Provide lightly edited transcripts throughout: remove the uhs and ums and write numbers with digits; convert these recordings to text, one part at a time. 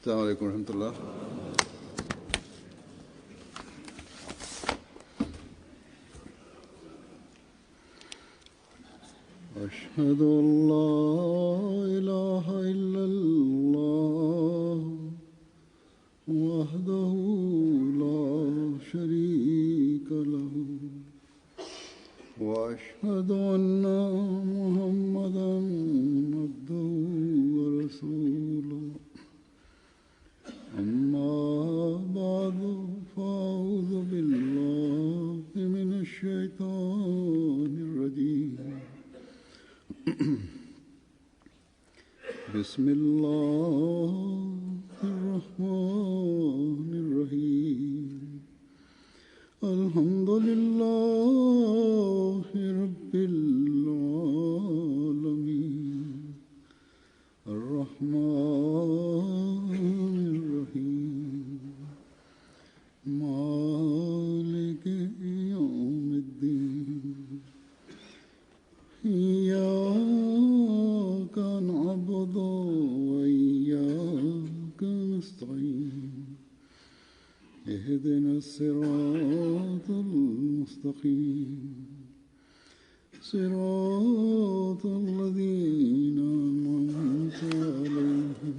السلام عليكم ورحمة الله. أشهد أن لا إله إلا الله وحده لا شريك له وأشهد أن محمدا عبده ورسوله. أما بعد فأعوذ بالله من الشيطان الرجيم. بسم الله الرحمن الرحيم. الحمد لله رب العالمين الرحمن الرحيم مالك يوم الدين. إياك نعبد وإياك نستعين. اهدنا الصراط المستقيم صراط الذين أنعمت عليهم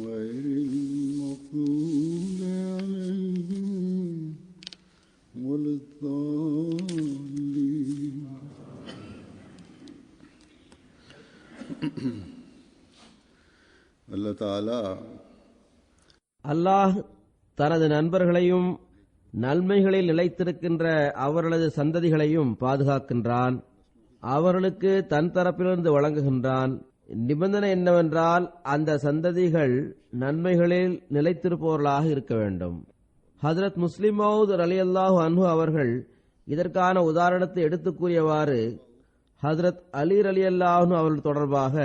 غير المغضوب عليهم ولا الضالين. அல்லாஹ் தஆலா அல்லாஹ் தனது நண்பர்களையும் நன்மைகளில் நிலைத்திருக்கின்ற அவர்களது சந்ததிகளையும் பாதுகாக்கின்றான். அவர்களுக்கு தன் தரப்பிலிருந்து வழங்குகின்றான். நிபந்தனை என்னவென்றால் அந்த சந்ததிகள் நன்மைகளில் நிலைத்திருப்பவர்களாக இருக்க வேண்டும். ஹஜ்ரத் முஸ்லிம் மவ்ஊத் ரலியல்லாஹு அன்ஹு அவர்கள் இதற்கான உதாரணத்தை எடுத்துக் கூறியவாறு ஹஜ்ரத் அலி ரலியல்லாஹு அன்ஹு அவர்கள் தொடர்பாக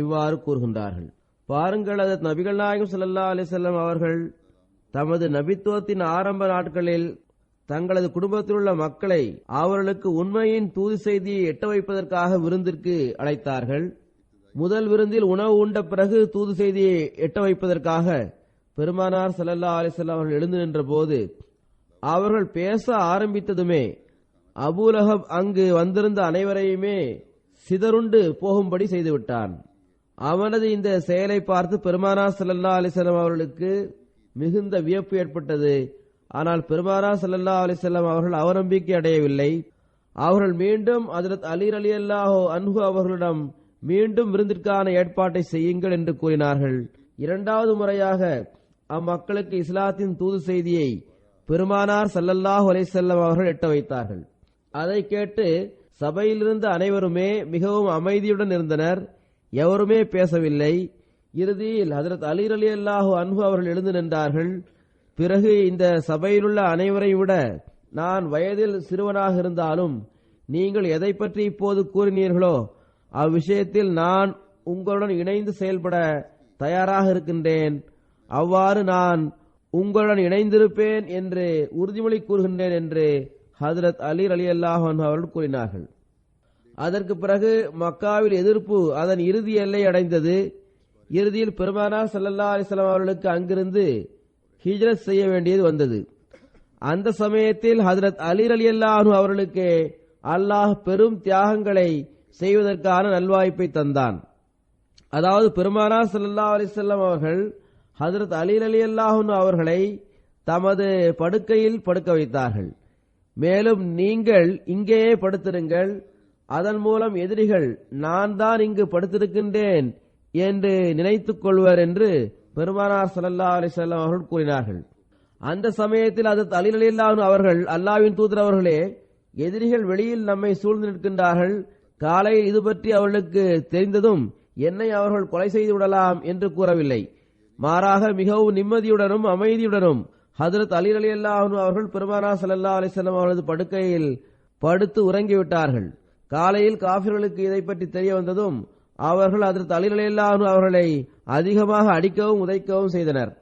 இவ்வாறு கூறுகின்றார்கள். பாருங்கள், ஹஜ்ரத் நபிகள் நாயகம் ஸல்லல்லாஹு அலைஹி வஸல்லம் அவர்கள் தமது நபித்துவத்தின் ஆரம்ப நாட்களில் தங்களது குடும்பத்தில் உள்ள மக்களை அவர்களுக்கு உண்மையின் தூது செய்தியை எட்ட வைப்பதற்காக விருந்திற்கு அழைத்தார்கள். முதல் விருந்தில் உணவு உண்ட பிறகு தூது செய்தியை எட்ட வைப்பதற்காக பெருமானார் ஸல்லல்லாஹு அலைஹி வஸல்லம் அவர்கள் எழுந்து நின்ற போது அவர்கள் பேச ஆரம்பித்ததுமே அபூலஹப் அங்கு வந்திருந்த அனைவரையுமே சிதறுண்டு போகும்படி செய்துவிட்டான். அவனது இந்த செயலை பார்த்து பெருமானார் ஸல்லல்லாஹு அலைஹி வஸல்லம் அவர்களுக்கு மிகுந்த வியப்பு ஏற்பட்டது. ஆனால் பெருமானார் ஸல்லல்லாஹு அலைஹி வஸல்லம் அவர்கள் அவநம்பிக்கை அடையவில்லை. அவர்கள் மீண்டும் ஹஜ்ரத் அலி ரலியல்லாஹு அன்ஹு அவர்களிடம் மீண்டும் விருந்திற்கான ஏற்பாட்டை செய்யுங்கள் என்று கூறினார்கள். இரண்டாவது முறையாக அம்மக்களுக்கு இஸ்லாத்தின் தூது செய்தியை பெருமானார் ஸல்லல்லாஹு அலைஹி வஸல்லம் அவர்கள் எட்ட வைத்தார்கள். அதை கேட்டு சபையிலிருந்த அனைவருமே மிகவும் அமைதியுடன் இருந்தனர். எவருமே பேசவில்லை. இறுதியில் ஹஜ்ரத் அலி ரலியல்லாஹு அன்ஹு அவர்கள் எழுந்து நின்றார்கள். பிறகு இந்த சபையிலுள்ள அனைவரை விட நான் வயதில் சிறுவனாக இருந்தாலும் நீங்கள் எதை பற்றி இப்போது கூறினீர்களோ அவ்விஷயத்தில் நான் உங்களுடன் இணைந்து செயல்பட தயாராக இருக்கின்றேன். அவ்வாறு நான் உங்களுடன் இணைந்திருப்பேன் என்று உறுதிமொழி கூறுகின்றேன் என்று ஹஜ்ரத் அலி ரலியல்லாஹு அன்ஹு அவர்கள் கூறினார்கள். அதற்கு பிறகு மக்காவில் எதிர்ப்பு அதன் இறுதி எல்லை அடைந்தது. இறுதியில் பெருமானார் ஸல்லல்லாஹு அலைஹி வஸல்லம் அவர்களுக்கு அங்கிருந்து ஹிஜ்ரத் செய்ய வேண்டியது வந்தது. அந்த சமயத்தில் ஹஜ்ரத் அலி ரலியல்லாஹு அன்ஹு அவர்களுக்கு அல்லாஹ் பெரும் தியாகங்களை செய்வதற்கான நல்வாய்ப்பை தந்தான். அதாவது பெருமானார் ஸல்லல்லாஹு அலைஹி வஸல்லம் அவர்கள் ஹஜ்ரத் அலி ரலியல்லாஹு அன்ஹு அவர்களை தமது படுக்கையில் படுக்க வைத்தார்கள். மேலும் நீங்கள் இங்கேயே படுத்திருங்கள், அதன் மூலம் எதிரிகள் நான் தான் இங்கு படுத்திருக்கின்றேன் என்று நினைத்துக் கொள்வர் என்று பெருமானார் ஸல்லல்லாஹு அலைஹி வஸல்லம் அவர்கள் கூறினார்கள். அந்த சமயத்தில் ஹஜ்ரத் அலி ரலியல்லாஹு அன்ஹு அவர்கள் அல்லாஹ்வின் தூதர் அவர்களே, எதிரிகள் வெளியில் நம்மை சூழ்ந்து நிற்கின்றார்கள். காலையில் இது பற்றி அவர்களுக்கு தெரிந்ததும் என்னை அவர்கள் கொலை செய்து விடலாம் என்று கூறவில்லை. மாறாக மிகவும் நிம்மதியுடனும் அமைதியுடனும் ஹஜ்ரத் அலி ரலியல்லாஹு அன்ஹு அவர்கள் பெருமானார் ஸல்லல்லாஹு அலைஹி வஸல்லம் அவர்களது படுக்கையில் படுத்து உறங்கிவிட்டார்கள். காலையில் காஃபிர்களுக்கு இதை பற்றி தெரிய வந்ததும் அவர்கள் ஹஜ்ரத் அலி ரலியல்லாஹு அன்ஹு அவர்களை அதிகமாக அடிக்கவும் உதைக்கவும் செய்தனர்.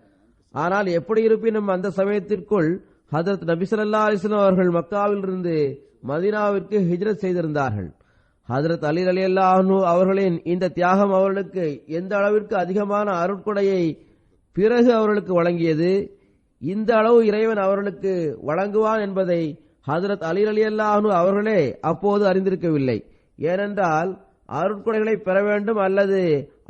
ஆனால் எப்படி இருப்பினும் அந்த சமயத்திற்குள் ஹஜ்ரத் நபி ஸல்லல்லாஹு அலைஹி வஸல்லம் அவர்கள் மக்காவில் இருந்து மதீனாவிற்கு ஹிஜ்ரத் செய்திருந்தார்கள். ஹஜ்ரத் அலி ரலியல்லாஹு அன்ஹு அவர்களின் இந்த தியாகம் அவர்களுக்கு எந்த அளவிற்கு அதிகமான அருட்கொடையை பிறகு அவர்களுக்கு வழங்கியது, இந்த அளவு இறைவன் அவர்களுக்கு வழங்குவான் என்பதை ஹஜ்ரத் அலி ரலியல்லாஹு அன்ஹு அவர்களே அப்போது அறிந்திருக்கவில்லை. ஏனென்றால் அருட்கொடைகளை பெற வேண்டும் அல்லது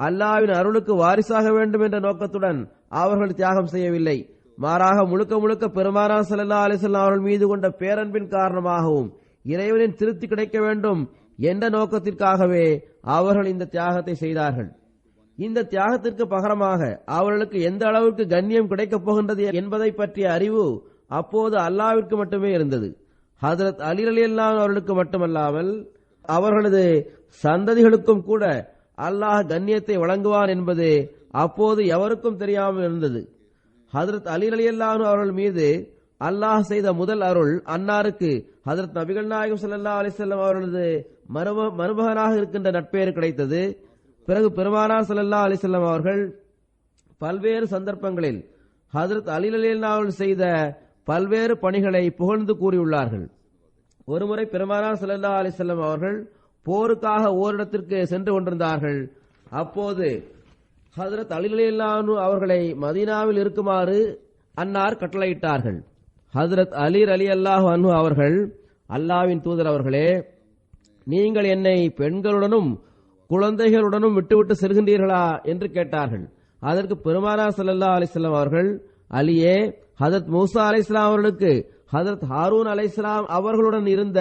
அல்லாஹ்வின் அருளுக்கு வாரிசாக வேண்டும் என்ற நோக்கத்துடன் அவர்கள் தியாகம் செய்யவில்லை. மாறாக முழுக்க முழுக்க பெருமானார் ஸல்லல்லாஹு அலைஹி வஸல்லம் அவர்கள் மீது கொண்ட பேரன்பின் காரணமாகவும் இறைவனின் திருப்தி கிடைக்க வேண்டும் என்ற நோக்கத்திற்காகவே அவர்கள் இந்த தியாகத்தை செய்தார்கள். இந்த தியாகத்திற்கு பகரமாக அவர்களுக்கு எந்த அளவுக்கு கண்ணியம் கிடைக்கப் போகின்றது என்பதை பற்றிய அறிவு அப்போது அல்லாஹ்விற்கு மட்டுமே இருந்தது. ஹஜ்ரத் அலி ரலியல்லாஹு அன்ஹு அவர்களுக்கு மட்டுமல்லாமல் அவர்களது சந்ததிகளுக்கும் கூட அல்லாஹ் கண்ணியத்தை வழங்குவான் என்பது அப்போது எவருக்கும் தெரியாமல் இருந்தது. ஹஜ்ரத் அலி ரலியல்லாஹு அன்ஹு அவர்கள் மீது அல்லாஹ் செய்த முதல் அருள் அன்னாருக்கு ஹஜ்ரத் நபிகள் நாயகம் ஸல்லல்லாஹு அலைஹி வஸல்லம் அவர்களது மருமகனாக இருக்கின்ற நட்பேறு கிடைத்தது. பிறகு பெருமானார் ஸல்லல்லாஹு அலைஹி வஸல்லம் அவர்கள் பல்வேறு சந்தர்ப்பங்களில் ஹஜ்ரத் அலி ரலியல்லாஹு அன்ஹு செய்த பல்வேறு பணிகளை புகழ்ந்து கூறியுள்ளார்கள். ஒருமுறை பெருமானார் ஸல்லல்லாஹு அலைஹி வஸல்லம் அவர்கள் போருக்காக ஓரிடத்திற்கு சென்று கொண்டிருந்தார்கள். அப்போது ஹஜ்ரத் அலி ரலியல்லாஹு அன்ஹு அவர்களை மதீனாவில் இருக்குமாறு அன்னார் கட்டளையிட்டார்கள். ஹஜ்ரத் அலி ரலியல்லாஹு அன்ஹு அவர்கள், அல்லாஹ்வின் தூதர் அவர்களே, நீங்கள் என்னை பெண்களுடனும் குழந்தைகளுடனும் விட்டுவிட்டு செல்கின்றீர்களா என்று கேட்டார்கள். அதற்கு பெருமானார் ஸல்லல்லாஹு அலைஹி வஸல்லம் அவர்கள், அலியே, ஹஜ்ரத் மூசா அலைஹிஸ்ஸலாம் அவர்களுக்கு ஹஜ்ரத் ஹாரூன் அலைஹிஸ்ஸலாம் அவர்களுடன் இருந்த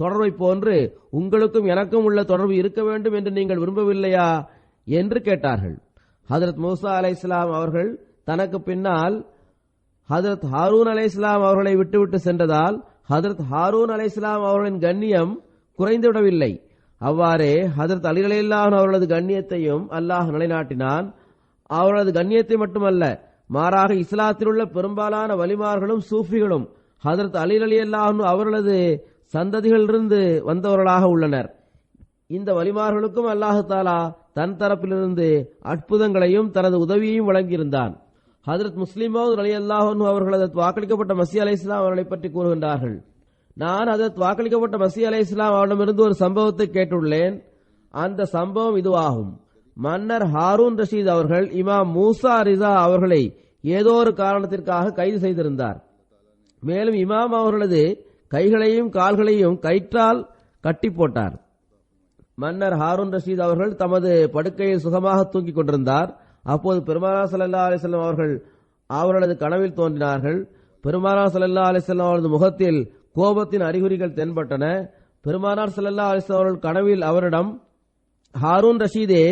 தொடர்பை போன்று உங்களுக்கும் எனக்கும் உள்ள தொடர்பு இருக்க வேண்டும் என்று நீங்கள் விரும்பவில்லையா என்று கேட்டார்கள். ஹஜ்ரத் மூசா அலைஹிஸ்ஸலாம் அவர்கள் தனக்கு பின்னால் ஹஜ்ரத் ஹாரூன் அலைஹிஸ்ஸலாம் அவர்களை விட்டுவிட்டு சென்றதால் ஹஜ்ரத் ஹாரூன் அலைஹிஸ்ஸலாம் அவர்களின் கண்ணியம் குறைந்துவிடவில்லை. அவ்வாறே ஹஜ்ரத் அலி ரலியல்லாஹு அன்ஹு அவர்களது கண்ணியத்தையும் அல்லாஹ் நிலைநாட்டினான். அவர்களது கண்ணியத்தை மட்டுமல்ல, மாறாக இஸ்லாத்தில் உள்ள பெரும்பாலான வலிமார்களும் சூஃபிகளும் ஹஜ்ரத் அலி ரலியல்லாஹு அன்ஹு அவர்களது சந்ததிகளிலிருந்து வந்தவர்களாக உள்ளனர். இந்த வலிமார்களுக்கும் அல்லாஹ் தஆலா தன் தரப்பிலிருந்து அற்புதங்களையும் தனது உதவியையும் வழங்கியிருந்தான். ஹஜ்ரத் முஸ்லிம் மவ்ஊத் ரலியல்லாஹு அன்ஹு அவர்களது வாக்களிக்கப்பட்ட மஸீஹ் அலைஹிஸ்ஸலாம் அவர்களை பற்றி கூறுகின்றார்கள். நான் ஹஜ்ரத் வாக்களிக்கப்பட்ட மஸீஹ் அலைஹிஸ்ஸலாம் அவரிடமிருந்து ஒரு சம்பவத்தை கேட்டுள்ளேன். அந்த சம்பவம் இதுவாகும். மன்னர் ஹாரூன் ரஷீத் அவர்கள் இமாம் மூசா ரிசா அவர்களை ஏதோ ஒரு காரணத்திற்காக கைது செய்திருந்தார். மேலும் இமாம் அவர்களது கைகளையும் கால்களையும் கயிற்றால் கட்டி போட்டார். மன்னர் ஹாரூன் ரஷீத் அவர்கள் தமது படுக்கையில் சுகமாக தூங்கிக் கொண்டிருந்தார். அப்போது பெருமானார் ஸல்லல்லாஹு அலைஹி வஸல்லம் அவர்கள் அவர்களது கனவில் தோன்றினார்கள். பெருமானார் ஸல்லல்லாஹு அலைஹி வஸல்லம் அவரது முகத்தில் கோபத்தின் அறிகுறிகள் தென்பட்டன. பெருமானார் ஸல்லல்லாஹு அலைஹி வஸல்லம் அவர்கள் கனவில் அவரிடம், ஹாரூன் ரஷீதே,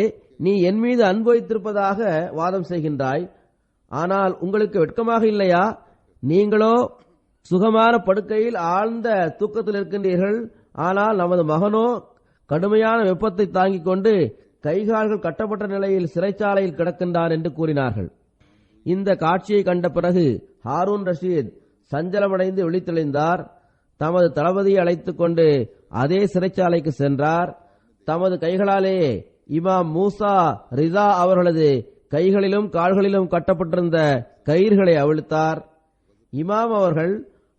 நீ என் மீது அன்பு வைத்திருப்பதாக வாதம் செய்கின்றாய். ஆனால் உங்களுக்கு வெட்கமாக இல்லையா? நீங்களோ சுகமான படுக்கையில் ஆழ்ந்த தூக்கத்தில் இருக்கின்றீர்கள். ஆனால் நமது மகனோ கடுமையான வெப்பத்தை தாங்கிக் கொண்டு கைகால்கள் கட்டப்பட்ட நிலையில் சிறைச்சாலையில் கிடக்கின்றான் என்று கூறினார்கள். இந்த காட்சியை கண்ட பிறகு ஹாரூன் ரஷீத் சஞ்சலமடைந்து விழித்தெழுந்தார். தமது தளபதியை அழைத்துக் கொண்டு அதே சிறைச்சாலைக்கு சென்றார். தமது கைகளாலேயே இமாம் மூசா ரிசா அவர்களது கைகளிலும் கால்களிலும் கட்டப்பட்டிருந்த கயிறுகளை அவிழ்த்தார். இமாம் அவர்கள்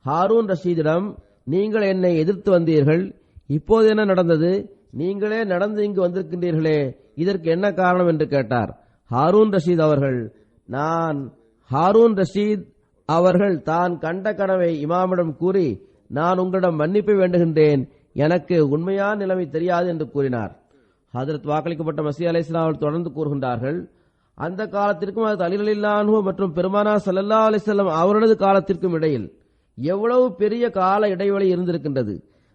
ஹாரூன் ரஷீதிடம், நீங்கள் என்னை எதிர்த்து வந்தீர்கள், இப்போது என்ன நடந்தது? நீங்களே நடந்து இங்கு வந்திருக்கின்றீர்களே, இதற்கு என்ன காரணம் என்று கேட்டார். ஹாரூன் ரஷீத் அவர்கள், ஹாரூன் ரஷீத் அவர்கள் தான் கண்ட கனவை இமாமிடம் கூறி, நான் உங்களிடம் மன்னிப்பை வேண்டுகின்றேன், எனக்கு உண்மையான நிலைமை தெரியாது என்று கூறினார். ஹஜ்ரத் வாக்களிக்கப்பட்ட மஸீஹ் அலைஹிஸ்ஸலாம் அவர்கள் தொடர்ந்து கூறுகின்றார்கள், அந்த காலத்திற்கும் ஹஜ்ரத் அலி ரலியல்லாஹு அன்ஹு மற்றும் பெருமானார் ஸல்லல்லாஹு அலைஹி வஸல்லம் அவர்களது காலத்திற்கும் இடையில் எவ்வளவு பெரிய கால இடைவெளி இருந்திருக்கின்றது.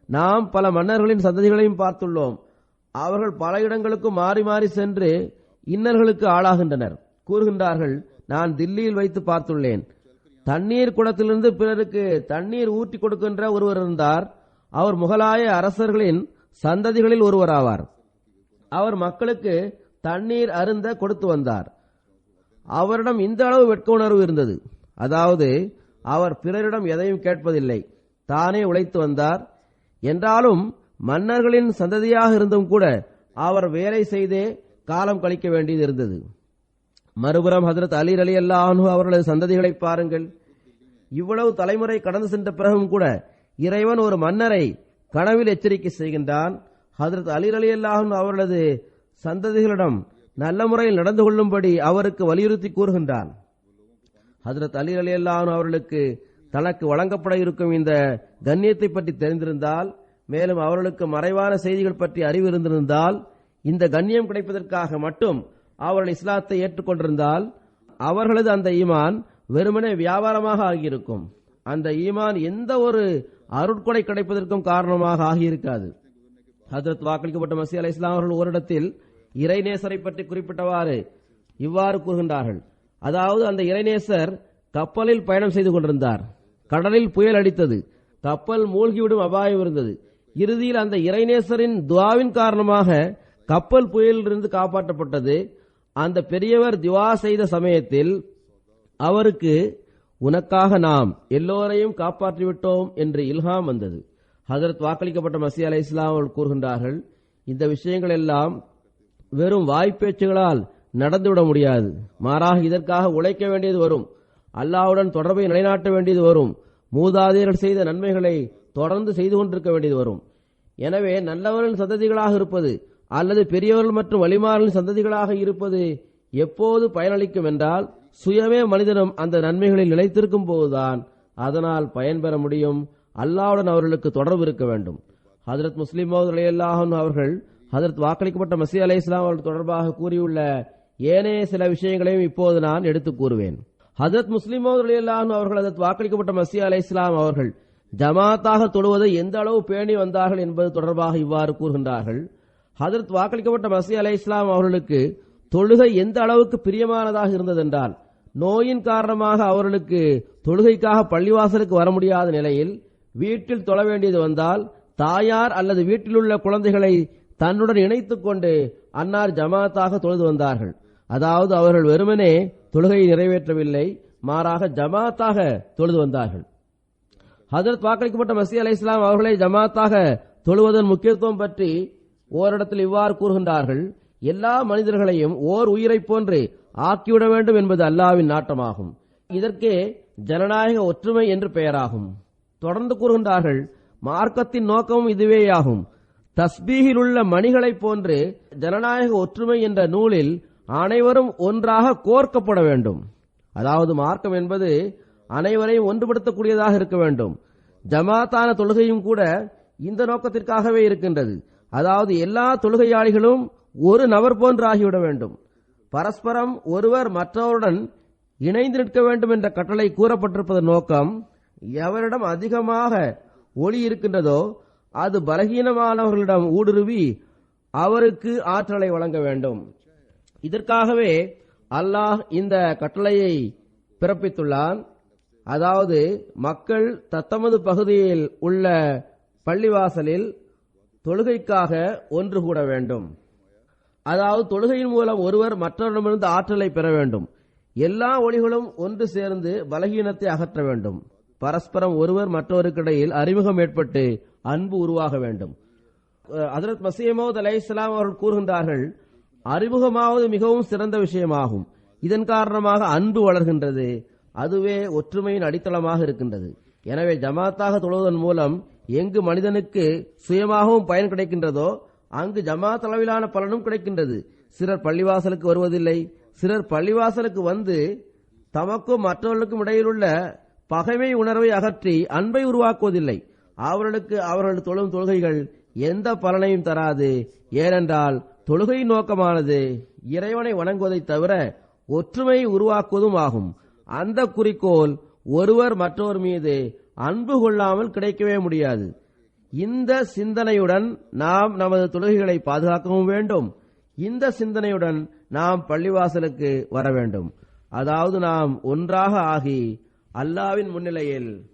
நாம் பல மன்னர்களின் சந்ததிகளையும் பார்த்துள்ளோம். அவர்கள் பல இடங்களுக்கு மாறி மாறி சென்று இன்னல்களுக்கு ஆளாகின்றனர். கூறுகின்றார்கள், நான் தில்லியில் வைத்து பார்த்துள்ளேன். தண்ணீர் குடத்திலிருந்து பிறருக்கு தண்ணீர் ஊற்றி கொடுக்கின்ற ஒருவர் இருந்தார். அவர் முகலாய அரசர்களின் சந்ததிகளில் ஒருவராவார். அவர் மக்களுக்கு தண்ணீர் அருந்த கொடுத்து வந்தார். அவரிடம் இந்த அளவு வெட்க உணர்வு இருந்தது. அதாவது அவர் பிறரிடம் எதையும் கேட்பதில்லை, தானே உழைத்து வந்தார். என்றாலும் மன்னர்களின் சந்ததியாக இருந்தும் கூட அவர் வேலை செய்தே காலம் கழிக்க வேண்டியது இருந்தது. மறுபுறம் ஹஜ்ரத் அலி ரலியல்லாஹு அன்ஹு அவர்களது சந்ததிகளை பாருங்கள். இவ்வளவு தலைமுறை கடந்து சென்ற பிறகும் கூட இறைவன் ஒரு மன்னரை கனவில் எச்சரிக்கை செய்கின்றான். ஹஜ்ரத் அலி ரலியல்லாஹு அன்ஹு அவர்களது சந்ததிகளிடம் நல்ல முறையில் நடந்து கொள்ளும்படி அவருக்கு வலியுறுத்தி கூறுகின்றான். ஹஜ்ரத் அலி ரலியல்லாஹு அன்ஹு அவர்களுக்கு தனக்கு வழங்கப்பட இருக்கும் இந்த கண்ணியத்தை பற்றி தெரிந்திருந்தால், மேலும் அவர்களுக்கு மறைவான செய்திகள் பற்றி அறிவு இருந்திருந்தால், இந்த கண்ணியம் கிடைப்பதற்காக மட்டும் அவர்கள் இஸ்லாத்தை ஏற்றுக்கொண்டிருந்தால், அவர்களது அந்த ஈமான் வெறுமனே வியாபாரமாக ஆகியிருக்கும். அந்த ஈமான் எந்த ஒரு அருட்கொடை கிடைப்பதற்கும் காரணமாக ஆகியிருக்காது. ஹஜ்ரத் வாக்களிக்கப்பட்ட மஸீஹ் அலைஹிஸ்ஸலாம் அவர்கள் ஓரிடத்தில் இறைநேசரை பற்றி குறிப்பிட்டவாறு இவ்வாறு கூறுகின்றார்கள். அதாவது, அந்த இறைநேசர் கப்பலில் பயணம் செய்து கொண்டிருந்தார். கடலில் புயல் அடித்தது. கப்பல் மூழ்கிவிடும் அபாயம் இருந்தது. இறுதியில் அந்த இறைநேசரின் துஆவின் காரணமாக கப்பல் புயலிலிருந்து காப்பாற்றப்பட்டது. அந்த பெரியவர் துஆ செய்த சமயத்தில் அவருக்கு, உனக்காக நாம் எல்லோரையும் காப்பாற்றிவிட்டோம் என்று இல்ஹாம் வந்தது. ஹஜ்ரத் வாக்களிக்கப்பட்ட மஸீஹ் அலைஹிஸ்ஸலாம் அவர்கள் கூறுகின்றார்கள், இந்த விஷயங்கள் எல்லாம் வெறும் வாய்ப்பேச்சுகளால் நடந்துவிட முடியாது. மாறாக இதற்காக உழைக்க வேண்டியது வரும். அல்லாஹ்வுடன் தொடர்பை நிலைநாட்ட வேண்டியது வரும். மூதாதையர்கள் செய்த நன்மைகளை தொடர்ந்து செய்து கொண்டிருக்க வேண்டியது வரும். எனவே நல்லவர்களின் சந்ததிகளாக இருப்பது அல்லது பெரியவர்கள் மற்றும் வலிமார்களின் சந்ததிகளாக இருப்பது எப்போது பயனளிக்கும் என்றால், சுயமே மனிதனும் அந்த நன்மைகளில் நிலைத்திருக்கும் போதுதான் அதனால் பயன்பெற முடியும். அல்லாஹ்வுடன் அவர்களுக்கு தொடர்பு இருக்க வேண்டும். ஹஜ்ரத் முஸ்லிம் மவ்ஊத் ரலியல்லாஹு அன்ஹு அவர்கள் ஹஜ்ரத் வாக்களிக்கப்பட்ட மஸீஹ் அலைஹிஸ்ஸலாம் அவர்கள் தொடர்பாக கூறியுள்ள ஏனைய சில விஷயங்களையும் இப்போது நான் எடுத்துக் கூறுவேன். ஹஜ்ரத் முஸ்லிம் மவ்ஊத் ரலியல்லாஹு அன்ஹு அவர்கள் ஹஜ்ரத் வாக்களிக்கப்பட்ட மஸீஹ் அலைஹிஸ்ஸலாம் அவர்கள் ஜமாத்தாக தொழுவதை எந்த அளவு பேணி வந்தார்கள் என்பது தொடர்பாக இவ்வாறு கூறுகின்றார்கள். ஹஜ்ரத் வாக்களிக்கப்பட்ட மஸீஹ் அலைஹிஸ்ஸலாம் அவர்களுக்கு தொழுகை எந்த அளவுக்கு பிரியமானதாக இருந்ததென்றால், நோயின் காரணமாக அவர்களுக்கு தொழுகைக்காக பள்ளிவாசலுக்கு வர முடியாத நிலையில் வீட்டில் தொழ வேண்டியது வந்தால், தாயார் அல்லது வீட்டில் உள்ள குழந்தைகளை தன்னுடன் இணைத்துக் கொண்டு அன்னார் ஜமாத்தாக தொழுது வந்தார்கள். அதாவது, அவர்கள் வெறுமனே தொழுகையை நிறைவேற்றவில்லை, மாறாக ஜமாத்தாக தொழுது வந்தார்கள். ஹஜ்ரத் வாக்களிக்கப்பட்ட மஸீஹ் அலைஹிஸ்ஸலாம் அவர்களை ஜமாத்தாக தொழுவதன் முக்கியத்துவம் பற்றி ஓரிடத்தில் இவ்வாறு கூறுகின்றார்கள், எல்லா மனிதர்களையும் ஓர் உயிரை போன்று ஆக்கிவிட வேண்டும் என்பது அல்லாஹ்வின் நாட்டமாகும். இதற்கே ஜனநாயக ஒற்றுமை என்று பெயராகும். தொடர்ந்து கூறுகின்றார்கள், மார்க்கத்தின் நோக்கமும் இதுவேயாகும். தஸ்பீஹில் உள்ள மணிகளைப் போன்று ஜனநாயக ஒற்றுமை என்ற நூலில் அனைவரும் ஒன்றாக கோர்க்கப்பட வேண்டும். அதாவது, மார்க்கம் என்பது அனைவரையும் ஒன்றுபடுத்தக்கூடியதாக இருக்க வேண்டும். ஜமாத்தான தொழுகையும் கூட இந்த நோக்கத்திற்காகவே இருக்கின்றது. அதாவது, எல்லா தொழுகையாளிகளும் ஒரு நபர் போன்று ஆகிவிட வேண்டும். பரஸ்பரம் ஒருவர் மற்றவருடன் இணைந்து நிற்க வேண்டும் என்ற கட்டளை கூறப்பட்டிருப்பதன் நோக்கம், எவரிடம் அதிகமாக ஒளி இருக்கின்றதோ அது பலகீனமானவர்களிடம் ஊடுருவி அவருக்கு ஆற்றலை வழங்க வேண்டும். இதற்காகவே அல்லாஹ் இந்த கட்டளையை பிறப்பித்துள்ளான். அதாவது, மக்கள் தத்தமது பகுதியில் உள்ள பள்ளிவாசலில் தொழுகைக்காக ஒன்று கூட வேண்டும். அதாவது, தொழுகையின் மூலம் ஒருவர் மற்றவரிடமிருந்து ஆற்றலை பெற வேண்டும். எல்லா ஒளிகளும் ஒன்று சேர்ந்து பலகீனத்தை அகற்ற வேண்டும். பரஸ்பரம் ஒருவர் மற்றவருக்கிடையில் அறிமுகம் ஏற்பட்டு அன்பு உருவாக வேண்டும். ஹஜ்ரத் மஸீஹ் மவ்ஊத் அலைஹிஸ்ஸலாம் அவர்கள் கூறுகின்றார்கள், அறிமுகமாவது மிகவும் சிறந்த விஷயமாகும். இதன் காரணமாக அன்பு வளர்கின்றது. அதுவே ஒற்றுமையின் அடித்தளமாக இருக்கின்றது. எனவே ஜமாத்தாக தொழுவதன் மூலம் எங்கு மனிதனுக்கு சுயமாகவும் பயன் கிடைக்கின்றதோ அங்கு ஜமாத் அளவிலான பலனும் கிடைக்கின்றது. சிலர் பள்ளிவாசலுக்கு வருவதில்லை. சிலர் பள்ளிவாசலுக்கு வந்து தமக்கும் மற்றவர்களுக்கும் இடையிலுள்ள பகைமை உணர்வை அகற்றி அன்பை உருவாக்குவதில்லை. அவர்களுக்கு அவர்கள் தொழும் தொழுகைகள் எந்த பலனையும் தராது. ஏனென்றால் தொழுகை நோக்கமானது இறைவனை வணங்குவதை தவிர ஒற்றுமையை உருவாக்குவதும் ஆகும். அந்த குறிக்கோள் ஒருவர் மற்றவர் மீது அன்பு கொள்ளாமல் கிடைக்கவே முடியாது. இந்த சிந்தனையுடன் நாம் நமது தொழுகைகளை பாதுகாக்கவும் வேண்டும். இந்த சிந்தனையுடன் நாம் பள்ளிவாசலுக்கு வர வேண்டும். அதாவது, நாம் ஒன்றாக ஆகி அல்லாஹ்வின் முன்னிலையில்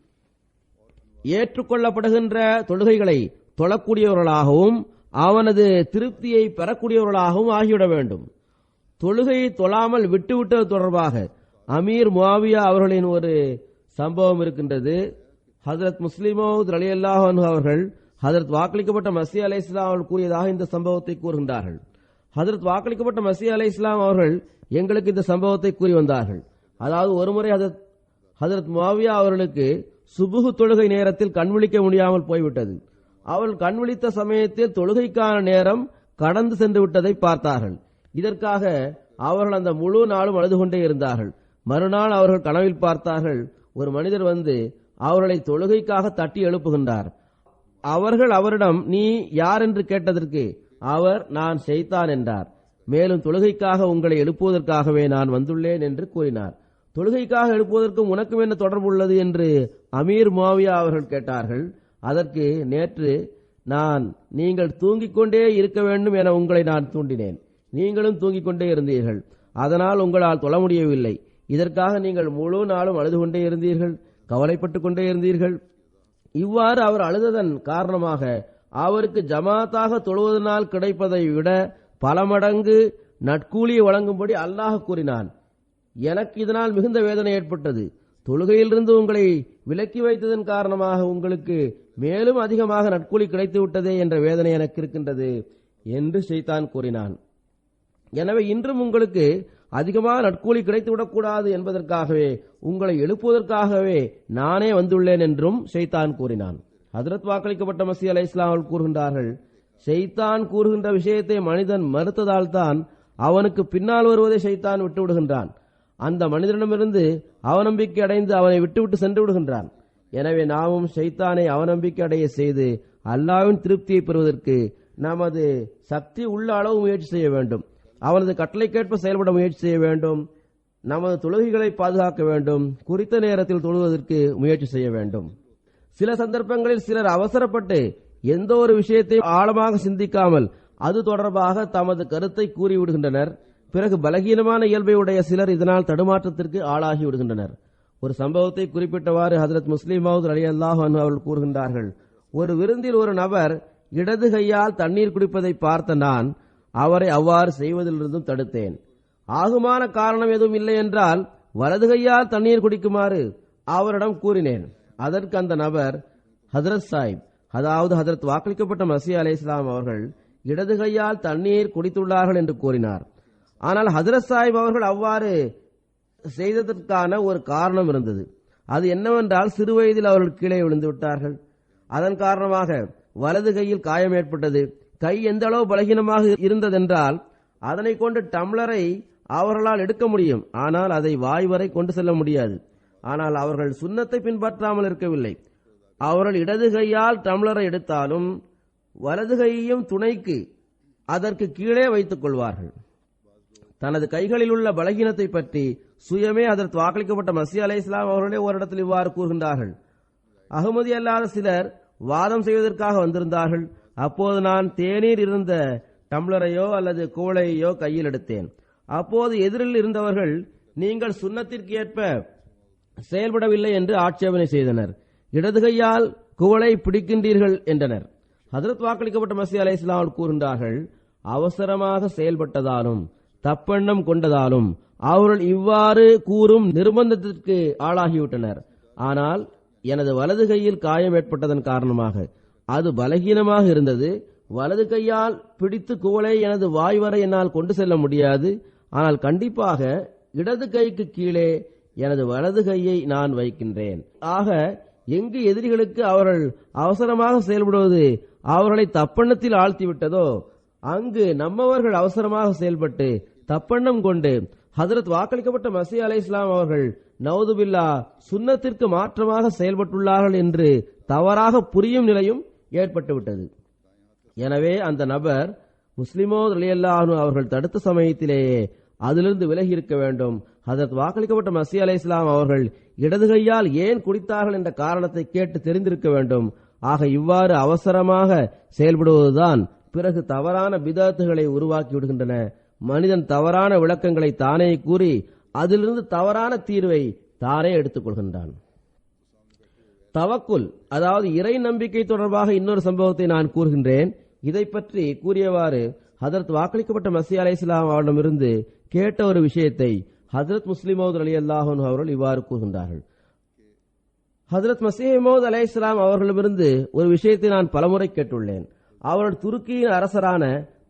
ஏற்றுக்கொள்ளப்படுகின்ற தொழுகைகளை தொழக்கூடியவர்களாகவும் அவனது திருப்தியை பெறக்கூடியவர்களாகவும் ஆகிவிட வேண்டும். தொழுகையை தொழாமல் விட்டுவிட்டது தொடர்பாக அமீர் முஆவியா அவர்களின் ஒரு சம்பவம் இருக்கின்றது. ஹஜ்ரத் முஸ்லிம் மவ்ஊத் ரலியல்லாஹு அன்ஹு அவர்கள் ஹஜ்ரத் வாக்களிக்கப்பட்ட மஸீஹ் அலைஹிஸ்ஸலாம் அவர்கள் கூறியதாக இந்த சம்பவத்தை கூறுகின்றார்கள். ஹஜ்ரத் வாக்களிக்கப்பட்ட மஸீஹ் அலைஹிஸ்ஸலாம் அவர்கள் எங்களுக்கு இந்த சம்பவத்தை கூறி வந்தார்கள். அதாவது, ஒருமுறை ஹஜ்ரத் முஆவியா அவர்களுக்கு சுபுஹ் தொழுகை நேரத்தில் கண்விழிக்க முடியாமல் போய்விட்டது. அவள் கண் விழித்த சமயத்தில் தொழுகைக்கான நேரம் கடந்து சென்று விட்டதை பார்த்தார்கள். இதற்காக அவர்கள் அந்த முழு நாளும் அழுது கொண்டே இருந்தார்கள். மறுநாள் அவர்கள் கனவில் பார்த்தார்கள், ஒரு மனிதர் வந்து அவர்களை தொழுகைக்காக தட்டி எழுப்புகின்றார். அவர்கள் அவரிடம் நீ யார் என்று கேட்டதற்கு அவர் நான் ஷைத்தான் என்றார். மேலும் தொழுகைக்காக உங்களை எழுப்புவதற்காகவே நான் வந்துள்ளேன் என்று கூறினார். தொழுகைக்காக எழுப்புவதற்கும் உனக்கும் என்ன தொடர்பு உள்ளது என்று அமீர் முஆவியா அவர்கள் கேட்டார்கள். அதற்கு நேற்று நான் நீங்கள் தூங்கிக் கொண்டே இருக்க வேண்டும் என உங்களை நான் தூண்டினேன். நீங்களும் தூங்கிக் கொண்டே இருந்தீர்கள். அதனால் உங்களால் தொழ முடியவில்லை. இதற்காக நீங்கள் முழு நாளும் அழுது கொண்டே இருந்தீர்கள், கவலைப்பட்டுக் கொண்டே இருந்தீர்கள். இவ்வாறு அவர் அழுததன் காரணமாக அவருக்கு ஜமாத்தாக தொழுவதனால் கிடைப்பதை விட பல மடங்கு நட்கூலியை வழங்கும்படி அல்லாஹ் கூறினான். எனக்கு இதனால் மிகுந்த வேதனை ஏற்பட்டது. தொழுகையிலிருந்து உங்களை விலக்கி வைத்ததன் காரணமாக உங்களுக்கு மேலும் அதிகமாக நட்கூலி கிடைத்து விட்டதே என்ற வேதனை எனக்கு இருக்கின்றது என்று ஷைத்தான் கூறினான். எனவே இன்றும் உங்களுக்கு அதிகமாக நட்கூலி கிடைத்துவிடக்கூடாது என்பதற்காகவே உங்களை எழுப்புவதற்காகவே நானே வந்துள்ளேன் என்றும் ஷைத்தான் கூறினான். ஹஜ்ரத் வாக்களிக்கப்பட்ட மஸீஹ் அலைஹிஸ்ஸலாம் அவர்கள் கூறுகின்றார்கள், ஷைத்தான் கூறுகின்ற விஷயத்தை மனிதன் மறுத்ததால் தான் அவனுக்கு பின்னால் வருவதை ஷைத்தான் விட்டுவிடுகின்றான். அந்த மனிதனிடமிருந்து அவநம்பிக்கை அடைந்து அவனை விட்டுவிட்டு சென்று விடுகின்றான். எனவே நாமும் ஷைத்தானை அவநம்பிக்கை அடைய செய்து அல்லாஹ்வின் திருப்தியை பெறுவதற்கு நமது சக்தி உள்ள அளவு முயற்சி செய்ய வேண்டும். அவனது கட்டளைக்கேற்ப செயல்பட முயற்சி செய்ய வேண்டும். நமது தொழுகைகளை பாதுகாக்க வேண்டும். குறித்த நேரத்தில் தொழுவதற்கு முயற்சி செய்ய வேண்டும். சில சந்தர்ப்பங்களில் சிலர் அவசரப்பட்டு எந்த ஒரு விஷயத்தையும் ஆழமாக சிந்திக்காமல் அது தொடர்பாக தமது கருத்தை கூறிவிடுகின்றனர். பிறகு பலகீனமான இயல்பை உடைய சிலர் இதனால் தடுமாற்றத்திற்கு ஆளாகி விடுகின்றனர். ஒரு சம்பவத்தை குறிப்பிட்டவாறு ஹஜ்ரத் முஸ்லிம் மவ்ஊத் ரலியல்லாஹு அன்ஹு அவர்கள் கூறுகின்றார்கள், ஒரு விருந்தில் ஒரு நபர் இடது கையால் தண்ணீர் குடிப்பதை பார்த்த நான் அவரை அவ்வாறு செய்வதிலிருந்தும் தடுத்தேன். ஆகுமான காரணம் எதுவும் இல்லை என்றால் வலது கையால் தண்ணீர் குடிக்குமாறு அவரிடம் கூறினேன். அதற்கு அந்த நபர் ஹஜ்ரத் சாஹிப், அதாவது ஹஜ்ரத் வாக்களிக்கப்பட்ட மஸீஹ் அலைஹிஸ்ஸலாம் அவர்கள் இடது கையால் தண்ணீர் குடித்துள்ளார்கள் என்று கூறினார். ஆனால் ஹஜ்ரத் சாஹிப் அவர்கள் அவ்வாறு செய்ததற்கான ஒரு காரணம் இருந்தது. அது என்னவென்றால் சிறுவயதில் அவர்கள் கீழே விழுந்து விட்டார்கள். அதன் காரணமாக வலது கையில் காயம் ஏற்பட்டது. கை எந்த அளவு பலகீனமாக இருந்ததென்றால் அதனை கொண்டு டம்ளரை அவர்களால் எடுக்க முடியும், ஆனால் அதை வாய் வரை கொண்டு செல்ல முடியாது. ஆனால் அவர்கள் சுன்னத்தை பின்பற்றாமல் இருக்கவில்லை. அவர்கள் இடது கையால் டம்ளரை எடுத்தாலும் வலது கையையும் துணைக்கு அதற்கு கீழே வைத்துக் கொள்வார்கள். தனது கைகளில் உள்ள பலகீனத்தை பற்றி சுயமே அதற்கு வாக்களிக்கப்பட்ட மஸீஹ் அலைஹிஸ்ஸலாம் அவர்களே ஓரிடத்தில் இவ்வாறு கூறுகின்றார்கள். அகமதி அல்லாத சிலர் வாதம் செய்வதற்காக வந்திருந்தார்கள். அப்போது நான் தேநீர் இருந்த டம்ளரையோ அல்லது குவளையோ கையில் எடுத்தேன். அப்போது எதிரில் இருந்தவர்கள் நீங்கள் சுன்னத்திற்கு ஏற்ப செயல்படவில்லை என்று ஆட்சேபனை செய்தனர். இடது கையால் குவளை பிடிக்கின்றீர்கள் என்றனர். ஹஜ்ரத் வாக்களிக்கப்பட்ட மஸீஹ் அலைஹிஸ்ஸலாம் அவர்கள் கூறுகின்றார்கள், அவசரமாக செயல்பட்டதாலும் தப்பெண்ணம் கொண்டதாலும் அவர்கள் இவ்வாறு கூறும் நிர்பந்தத்திற்கு ஆளாகிவிட்டனர். ஆனால் எனது வலது கையில் காயம் ஏற்பட்டதன் காரணமாக அது பலகீனமாக இருந்தது. வலது கையால் பிடித்து குவளை எனது வாய் வரை என்னால் கொண்டு செல்ல முடியாது. ஆனால் கண்டிப்பாக இடது கைக்கு கீழே எனது வலது கையை நான் வைக்கின்றேன். ஆக எங்கு எதிரிகளுக்கு அவர்கள் அவசரமாக செயல்படுவது அவர்களை தப்பெண்ணத்தில் ஆழ்த்திவிட்டதோ அங்கு நம்மவர்கள் அவசரமாக செயல்பட்டு தப்பெண்ணம் கொண்டு ஹஜ்ரத் வாக்களிக்கப்பட்ட மஸீஹ் அலைஹிஸ்ஸலாம் அவர்கள் நவுதுபில்லா சுன்னத்திற்கு மாற்றமாக செயல்பட்டுள்ளார்கள் என்று தவறாக புரியும் நிலையும் ஏற்பட்டுவிட்டது. எனவே அந்த நபர் முஸ்லிம் மவ்ஊத் ரலியல்லாஹு அன்ஹு அவர்கள் தடுத்த சமயத்திலேயே அதிலிருந்து விலகி இருக்க வேண்டும். ஹஜ்ரத் வாக்களிக்கப்பட்ட மஸீஹ் அலைஹிஸ்ஸலாம் அவர்கள் இடது கையால் ஏன் குடித்தார்கள் என்ற காரணத்தை கேட்டு தெரிந்திருக்க வேண்டும். ஆக இவ்வாறு அவசரமாக செயல்படுவதுதான் பிறகு தவறான பிதஅத்துகளை உருவாக்கி விடுகின்றன. மனிதன் தவறான விளக்கங்களை தானே கூறி அதிலிருந்து தவறான தீர்வை தானே எடுத்துக் கொள்கின்றான். தவக்குல், அதாவது இறை நம்பிக்கை தொடர்பாக இன்னொரு சம்பவத்தை நான் கூறுகின்றேன். இதை பற்றி கூறியவாறு ஹஜ்ரத் வாக்களிக்கப்பட்ட மஸீஹ் அலைஹிஸ்ஸலாம் அவரிடமிருந்து கேட்ட ஒரு விஷயத்தை ஹஜ்ரத் முஸ்லிம் மவ்ஊத் ரலியல்லாஹு அன்ஹு அவர்கள் இவ்வாறு கூறுகின்றார்கள். ஹஜ்ரத் மஸீஹ் மவ்ஊத் அலைஹிஸ்ஸலாம் அவர்களிடமிருந்து ஒரு விஷயத்தை நான் பலமுறை கேட்டுள்ளேன். அவர்கள் துருக்கியின் அரசரான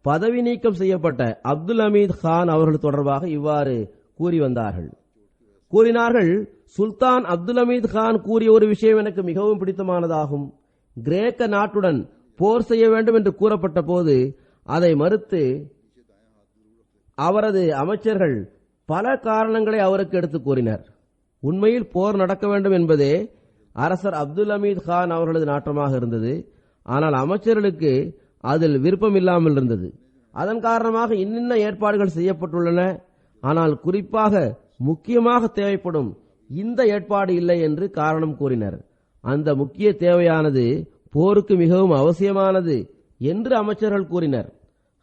பதவி நீக்கம் செய்யப்பட்ட அப்துல் ஹமீத் கான் அவர்கள் தொடர்பாக இவ்வாறு கூறி வந்தார்கள். கூறினார்கள், சுல்தான் அப்துல் ஹமீத் கான் கூறிய ஒரு விஷயம் எனக்கு மிகவும் பிடித்தமானதாகும். கிரேக்க நாட்டுடன் போர் செய்ய வேண்டும் என்று கூறப்பட்ட போது அதை மறுத்து அவரது அமைச்சர்கள் பல காரணங்களை அவருக்கு எடுத்துக் கூறினர். உண்மையில் போர் நடக்க வேண்டும் என்பதே அரசர் அப்துல் ஹமீத் கான் அவர்களது நாட்டமாக இருந்தது. ஆனால் அமைச்சர்களுக்கு அதில் விருப்பம் இல்லாமல் இருந்தது. அதன் காரணமாக இன்னின்ன ஏற்பாடுகள் செய்யப்பட்டுள்ளன, ஆனால் குறிப்பாக முக்கியமாக தேவைப்படும் இந்த ஏற்பாடு இல்லை என்று காரணம் கூறினர். அந்த முக்கிய தேவையானது போருக்கு மிகவும் அவசியமானது என்று அமைச்சர்கள் கூறினர்.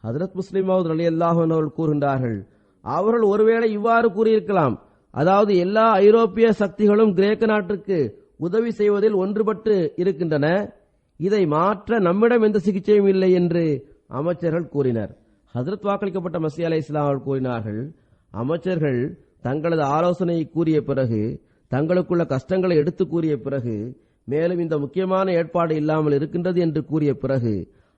ஹஜ்ரத் முஸ்லிம் மவ்ஊத் ரலியல்லாஹு அன்ஹு அவர்கள் கூறுகின்றார்கள், அவர்கள் ஒருவேளை இவ்வாறு கூறியிருக்கலாம், அதாவது எல்லா ஐரோப்பிய சக்திகளும் கிரேக்க நாட்டுக்கு உதவி செய்வதில் ஒன்றுபட்டு இருக்கின்றன, இதை மாற்ற நம்மிடம் எந்த சிகிச்சையும் இல்லை என்று அமைச்சர்கள் கூறினர். ஹஜ்ரத் வாக்களிக்கப்பட்ட மஸீஹ் அலைஹிஸ்ஸலாம் அவர்கள் கூறினார்கள், அமைச்சர்கள் தங்களது ஆலோசனையை கூறிய பிறகு, தங்களுக்குள்ள கஷ்டங்களை எடுத்து கூறிய பிறகு, மேலும் இந்த முக்கியமான ஏற்பாடு இல்லாமல் இருக்கின்றது என்று கூறிய பிறகு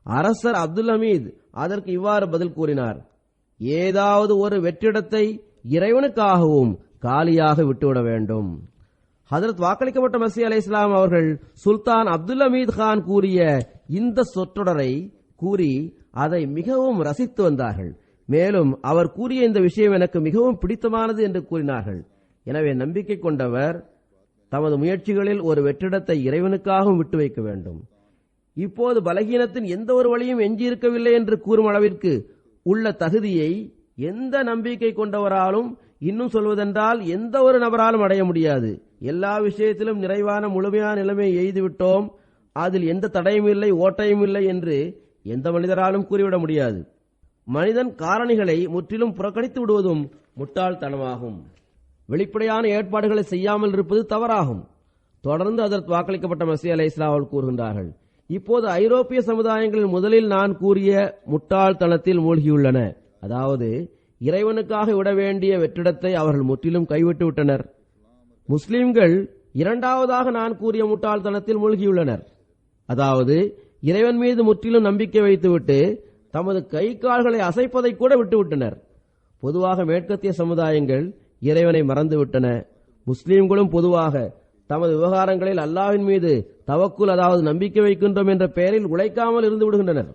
அரசர் அப்துல் ஹமீத் அதற்கு இவ்வாறு பதில் கூறினார், ஏதாவது ஒரு வெற்றிடத்தை இறைவனுக்காகவும் காலியாக விட்டுவிட வேண்டும். ஹஜ்ரத் வாக்களிக்கப்பட்ட மஸீஹ் அலைஹிஸ்ஸலாம் அவர்கள் சுல்தான் அப்துல் ஹமீத் கான் கூறிய இந்த சொற்றொடரை கூறி அதை மிகவும் ரசித்து வந்தார்கள். மேலும் அவர் கூறிய இந்த விஷயம் எனக்கு மிகவும் பிடித்தமானது என்று கூறினார்கள். எனவே நம்பிக்கை கொண்டவர் தமது முயற்சிகளில் ஒரு வெற்றிடத்தை இறைவனுக்காகவும் விட்டு வைக்க வேண்டும். இப்போது பலகீனத்தின் எந்த ஒரு வழியும் எஞ்சியிருக்கவில்லை என்று கூறும் அளவிற்கு உள்ள தகுதியை எந்த நம்பிக்கை கொண்டவராலும், இன்னும் சொல்வதென்றால் எந்த ஒரு நபராலும் அடைய முடியாது. எல்லா விஷயத்திலும் நிறைவான முழுமையான நிலைமையை எய்துவிட்டோம், அதில் எந்த தடையும் இல்லை, ஓட்டையும் இல்லை என்று எந்த மனிதராலும் கூறிவிட முடியாது. மனிதன் காரணிகளை முற்றிலும் புறக்கணித்து விடுவதும் முட்டாள்தனமாகும். வெளிப்படையான ஏற்பாடுகளை செய்யாமல் இருப்பது தவறாகும். தொடர்ந்து அதற்கு வாக்களிக்கப்பட்ட மஸீஹ் அலைஹிஸ்ஸலாம் அவர்கள் கூறுகின்றார்கள், இப்போது ஐரோப்பிய சமுதாயங்களில் முதலில் நான் கூறிய முட்டாள்தனத்தில் மூழ்கியுள்ளன. அதாவது இறைவனுக்காக விட வேண்டிய வெற்றிடத்தை அவர்கள் முற்றிலும் கைவிட்டு விட்டனர். முஸ்லிம்கள் இரண்டாவதாக நான் கூறிய முட்டாள்தனத்தில் மூழ்கியுள்ளனர். அதாவது இறைவன் மீது முற்றிலும் நம்பிக்கை வைத்துவிட்டு தமது கை கால்களை அசைப்பதை கூட விட்டுவிட்டனர். பொதுவாக மேற்கத்திய சமுதாயங்கள் இறைவனை மறந்துவிட்டன. முஸ்லிம்களும் பொதுவாக தமது விவகாரங்களில் அல்லாஹ்வின் மீது தவக்குல், அதாவது நம்பிக்கை வைக்கின்றோம் என்ற பெயரில் உழைக்காமல் இருந்து விடுகின்றனர்.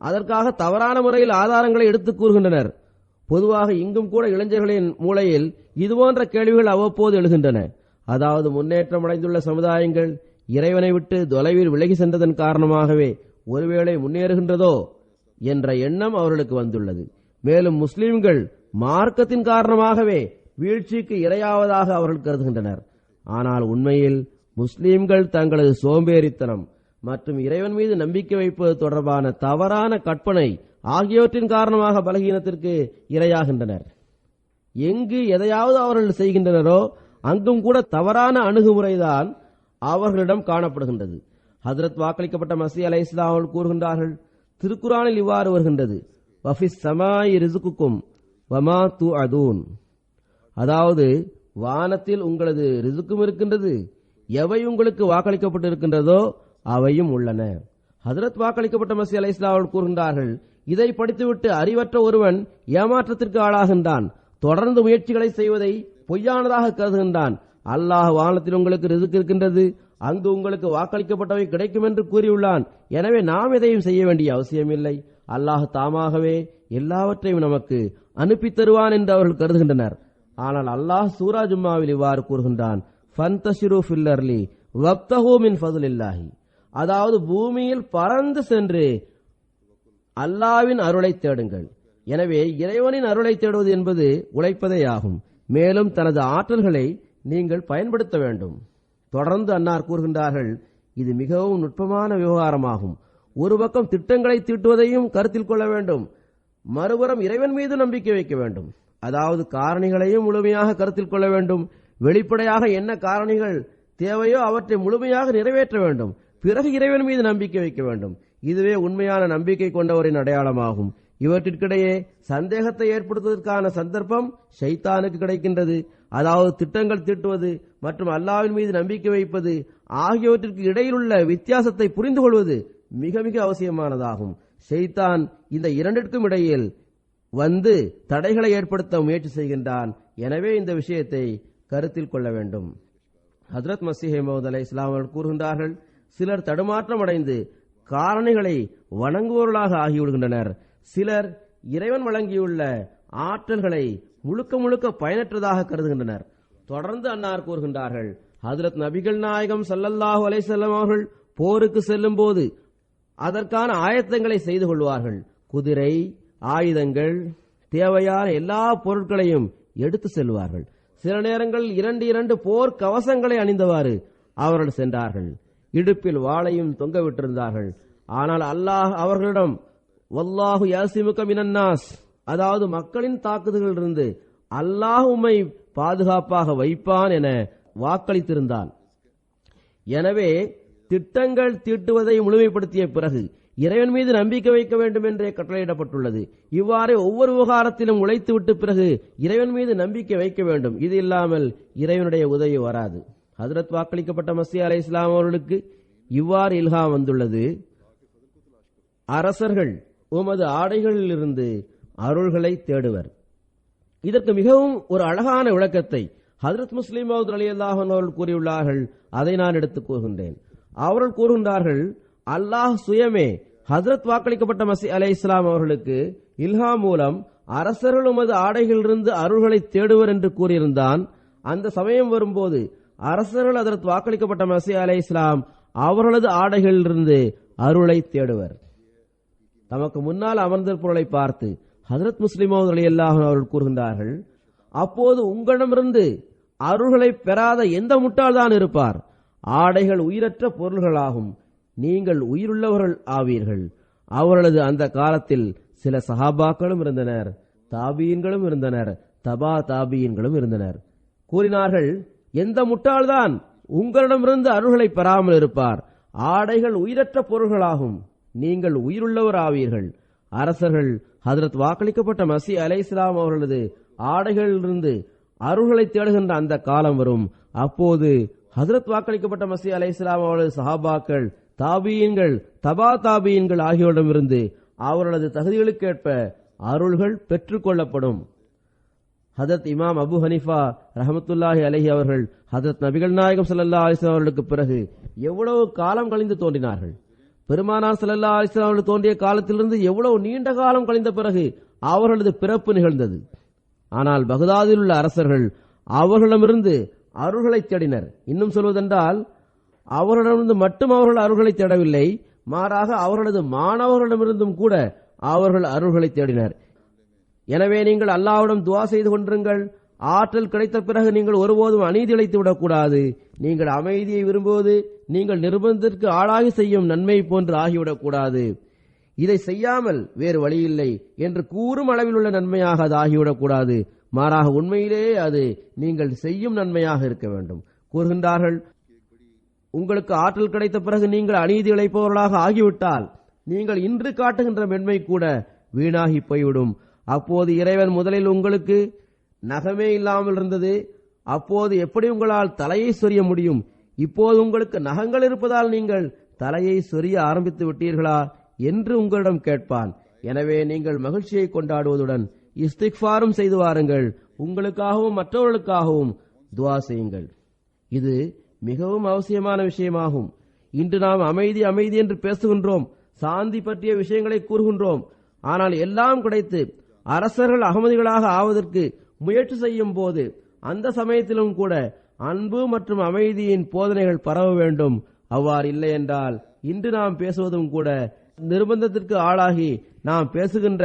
அதற்காக தவறான முறையில் ஆதாரங்களை எடுத்துக் கூறுகின்றனர். பொதுவாக இங்கும் கூட இளைஞர்களின் மூளையில் இதுபோன்ற கேள்விகள் அவ்வப்போது எழுகின்றன. அதாவது முன்னேற்றம் அடைந்துள்ள சமுதாயங்கள் இறைவனை விட்டு தொலைவில் விலகி சென்றதன் காரணமாகவே ஒருவேளை முன்னேறுகின்றதோ என்ற எண்ணம் அவர்களுக்கு வந்துள்ளது. மேலும் முஸ்லிம்கள் மார்க்கத்தின் காரணமாகவே வீழ்ச்சிக்கு இரையாவதாக அவர்கள் கருதுகின்றனர். ஆனால் உண்மையில் முஸ்லிம்கள் தங்களது சோம்பேறித்தனம் மற்றும் இறைவன் மீது நம்பிக்கை வைப்பது தொடர்பான தவறான கற்பனை ஆகியவற்றின் காரணமாக பலகீனத்திற்கு இரையாகின்றனர். எங்கு எதையாவது அவர்கள் செய்கின்றனரோ அங்கும் கூட தவறான அணுகுமுறைதான் அவர்களிடம் காணப்படுகின்றது. ஹஜ்ரத் வாக்களிக்கப்பட்ட மஸீஹ் அலைஹிஸ்ஸலாம் அவர்கள் கூறுகின்றார்கள், திருக்குர்ஆனில் இவ்வாறு வருகின்றது, வஃபிஸ் ஸமாஇ ரிஸ்குக்கும் வமா துஅதூன், அதாவது வானத்தில் உங்களது ரிஸ்கும் இருக்கின்றது, எவை உங்களுக்கு வாக்களிக்கப்பட்டிருக்கின்றதோ அவையும் உள்ளன. ஹஜ்ரத் வாக்களிக்கப்பட்ட மஸீஹ் அலைஹிஸ்ஸலாம் அவர்கள் கூறுகின்றார்கள், இதை படித்துவிட்டு அறிவற்ற ஒருவன் ஏமாற்றத்திற்கு ஆளாகின்றான். தொடர்ந்து முயற்சிகளை செய்வதை பொய்யானதாக கருதுகின்றான். அல்லாஹ் வானத்தில் உங்களுக்கு ரிஸ்க் இருக்கின்றது, அங்கு உங்களுக்கு வாக்களிக்கப்பட்டவை கிடைக்கும் என்று கூறியுள்ளான். எனவே நாம் எதையும் செய்ய வேண்டிய அவசியமில்லை. அல்லாஹ் தாமாகவே எல்லாவற்றையும் நமக்கு அனுப்பித் தருவான் என்று அவர்கள் கருதுகின்றனர். ஆனால் அல்லாஹ் சூரா ஜும்மாவில் இவ்வாறு கூறுகின்றான், ஃபந்தஷிரு ஃபில் அர்லி வப்தஹூ மின் ஃபதுலில்லாஹி, அதாவது பூமியில் பறந்து சென்று அல்லாஹ்வின் அருளை தேடுங்கள். எனவே இறைவனின் அருளை தேடுவது என்பது உழைப்பதே ஆகும். மேலும் தனது ஆற்றல்களை நீங்கள் பயன்படுத்த வேண்டும். தொடர்ந்து அன்னார் கூறுகின்றார்கள், இது மிகவும் நுட்பமான விவகாரமாகும். ஒரு பக்கம் திட்டங்களை தீட்டுவதையும் கருத்தில் கொள்ள வேண்டும், மறுபுறம் இறைவன் மீது நம்பிக்கை வைக்க வேண்டும். அதாவது காரணிகளையும் முழுமையாக கருத்தில் கொள்ள வேண்டும். வெளிப்படையாக என்ன காரணிகள் தேவையோ அவற்றை முழுமையாக நிறைவேற்ற வேண்டும். பிறகு இறைவன் மீது நம்பிக்கை வைக்க வேண்டும். இதுவே உண்மையான நம்பிக்கை கொண்டவரின் அடையாளமாகும். இவற்றிற்கிடையே சந்தேகத்தை ஏற்படுத்துவதற்கான சந்தர்ப்பம் ஷைத்தானுக்கு கிடைக்கின்றது. அதாவது திட்டங்கள் தீட்டுவது மற்றும் அல்லாஹ்வின் மீது நம்பிக்கை வைப்பது ஆகியவற்றிற்கு இடையிலுள்ள வித்தியாசத்தை புரிந்து கொள்வது மிக மிக அவசியமானதாகும். ஷைத்தான் இந்த இரண்டிற்கும் இடையில் வந்து தடைகளை ஏற்படுத்த முயற்சி செய்கின்றான். எனவே இந்த விஷயத்தை கருத்தில் கொள்ள வேண்டும். ஹஜ்ரத் மஸீஹ் மவ்ஊத் அலைஹிஸ்ஸலாம் அவர்கள் கூறுகின்றார்கள், சிலர் தடுமாற்றம் அடைந்து காரணிகளை வணங்குவோர்களாக ஆகிவிடுகின்றனர். சிலர் இறைவன் வழங்கியுள்ள ஆற்றல்களை முழுக்க முழுக்க பயனற்றதாக கருதுகின்றனர். தொடர்ந்து அன்னார் கூறுகின்றார்கள், ஹஜ்ரத் நபிகள் நாயகம் ஸல்லல்லாஹு அலைஹி வஸல்லம் அவர்கள் போருக்கு செல்லும் போது அதற்கான ஆயத்தங்களை செய்து கொள்வார்கள். குதிரை, ஆயுதங்கள், தேவையான எல்லா பொருட்களையும் எடுத்து செல்வார்கள். சில நேரங்கள் 2 போர் கவசங்களை அணிந்தவாறு அவர்கள் சென்றார்கள். இடுப்பில் வாளையும் தொங்க விட்டிருந்தார்கள். ஆனால் அல்லாஹ் அவர்களிடம் வல்லாஹு யாசிமுக மினன்னாஸ், அதாவது மக்களின் தாக்குதலிலிருந்து அல்லாஹ் உம்மை பாதுகாப்பாக வைப்பான் என வாக்களித்திருந்தான். எனவே திட்டங்கள் தீட்டுவதை முழுமைப்படுத்திய பிறகு இறைவன் மீது நம்பிக்கை வைக்க வேண்டும் என்றே கட்டளையிடப்பட்டுள்ளது. இவ்வாறே ஒவ்வொரு விவகாரத்திலும் உழைத்துவிட்டு பிறகு இறைவன் மீது நம்பிக்கை வைக்க வேண்டும். இது இல்லாமல் இறைவனுடைய உதவி வராது. ஹஜ்ரத் வாக்களிக்கப்பட்ட மஸீஹ் அலைஹிஸ்ஸலாம் அவர்களுக்கு இவ்வாறு இல்ஹாம் வந்துள்ளது, அரசர்கள் உமது ஆடைகளிலிருந்து அருள்களை தேடுவர். இதற்கு மிகவும் ஒரு அழகான விளக்கத்தை ஹஜ்ரத் முஸ்லிம் மவ்ஊத் ரலியல்லாஹு அன்ஹு அவர்கள் கூறியுள்ளார்கள். அதை நான் எடுத்துக் கூறுகின்றேன். அவர்கள் கூறுகின்றார்கள், அல்லாஹ் சுயமே ஹஜ்ரத் வாக்களிக்கப்பட்ட மஸீஹ் அலைஹிஸ்ஸலாம் அவர்களுக்கு இல்ஹாம் மூலம் அரசர்கள் உமது ஆடைகளிலிருந்து அருள்களை தேடுவர் என்று கூறியிருந்தான். அந்த சமயம் வரும்போது அரசர்கள் ஹஜ்ரத் வாக்களிக்கப்பட்ட மஸீஹ் அலைஹிஸ்ஸலாம் அவர்களது ஆடைகளிலிருந்து அருளை தேடுவர். தமக்கு முன்னால் அமர்ந்திருப்பவர்களை பார்த்து ஹஜ்ரத் முஸ்லிம் மவ்ஊத் ரலியல்லாஹு அன்ஹு அவர்கள் கூறுகின்றார்கள், அப்போது உங்களிடமிருந்து அருள்களை பெறாத எந்த முட்டாள் தான் இருப்பார்? ஆடைகள் உயிரற்ற பொருள்களாகும், நீங்கள் உயிருள்ளவர்கள் ஆவீர்கள். அவர்களது அந்த காலத்தில் சில சஹாபாக்களும் இருந்தனர், தாபியீன்களும் இருந்தனர், தபா தாபியீன்களும் இருந்தனர். கூறினார்கள், எந்த முட்டாள்தான் உங்களிடமிருந்து அருள்களை பெறாமல் இருப்பார்? ஆடைகள் உயிரற்ற பொருள்களாகும், நீங்கள் உயிருள்ளவர் ஆவீர்கள். அரசர்கள் ஹஜ்ரத் வாக்களிக்கப்பட்ட மஸீஹ் அலைஹிஸ்ஸலாம் அவர்களது ஆடைகளிலிருந்து அருள்களை தேடுகின்ற அந்த காலம் வரும். அப்போது ஹஜ்ரத் வாக்களிக்கப்பட்ட மஸீஹ் அலைஹிஸ்ஸலாம் அவர்களது சஹாபாக்கள், தாபியீன்கள், தபா தாபியீன்கள் ஆகியோரிடமிருந்து அவர்களது தகுதிகளுக்கேற்ப அருள்கள் பெற்றுக் கொள்ளப்படும். ஹஜ்ரத் இமாம் அபு ஹனீஃபா ரஹ்மத்துல்லாஹி அலைஹி அவர்கள் ஹஜ்ரத் நபிகள் நாயகம் ஸல்லல்லாஹு அலைஹி வஸல்லம் அவர்களுக்கு பிறகு எவ்வளவு காலம் கழிந்து தோன்றினார்கள்? பெருமானார் ஸல்லல்லாஹு அலைஹி வஸல்லம் அவர்கள் தோன்றிய காலத்திலிருந்து எவ்வளவு நீண்ட காலம் கழிந்த பிறகு அவர்களது பிறப்பு நிகழ்ந்தது. ஆனால் பகதாதில் உள்ள அரசர்கள் அவர்களிடமிருந்து அருள்களை தேடினர். இன்னும் சொல்வதென்றால், அவர்களிடமிருந்து மட்டும் அவர்கள் அருள்களை தேடவில்லை, மாறாக அவர்களது மாணவர்களிடமிருந்தும் கூட அவர்கள் அருள்களை தேடினர். எனவே நீங்கள் அல்லாஹ்விடம் துஆ செய்து கொண்டிருங்கள். ஆற்றல் கிடைத்த பிறகு நீங்கள் ஒருபோதும் அநீதி இழைத்து விடக்கூடாது. நீங்கள் அமைதியை விரும்புவது நீங்கள் நிர்பந்தத்திற்கு ஆளாகி செய்யும் நன்மை போன்று ஆகிவிடக்கூடாது. இதை செய்யாமல் வேறு வழியில்லை என்று கூறும் அளவில் உள்ள நன்மையாக அது ஆகிவிடக்கூடாது. மாறாக உண்மையிலேயே அது நீங்கள் செய்யும் நன்மையாக இருக்க வேண்டும். கூறுகின்றார்கள், உங்களுக்கு ஆற்றல் கிடைத்த பிறகு நீங்கள் அநீதி இழைப்பவர்களாக ஆகிவிட்டால் நீங்கள் இன்று காட்டுகின்ற மென்மை கூட வீணாகி போய்விடும். அப்போது இறைவன் முதலில் உங்களுக்கு நகமே இல்லாமல் இருந்தது, அப்போது எப்படி உங்களால் தலையை சொரிய முடியும்? இப்போது உங்களுக்கு நகங்கள் இருப்பதால் நீங்கள் தலையை சொரிய ஆரம்பித்து விட்டீர்களா என்று உங்களிடம் கேட்பான். எனவே நீங்கள் மகிழ்ச்சியை கொண்டாடுவதுடன் இஸ்திக்ஃபாரும் செய்து வாருங்கள். உங்களுக்காகவும் மற்றவர்களுக்காகவும் துஆ செய்யுங்கள். இது மிகவும் அவசியமான விஷயமாகும். இன்று நாம் அமைதி அமைதி என்று பேசுகின்றோம், சாந்தி பற்றிய விஷயங்களை கூறுகின்றோம். ஆனால் எல்லாம் கிடைத்து அரசர்கள் அகமதிகளாக ஆவதற்கு முயற்சி செய்யும் போது அந்த சமயத்திலும் கூட அன்பு மற்றும் அமைதியின் போதனைகள் பரவ வேண்டும். அவ்வாறு இல்லை என்றால் இன்று நாம் பேசுவதும் கூட நிர்பந்தத்திற்கு ஆளாகி நாம் பேசுகின்ற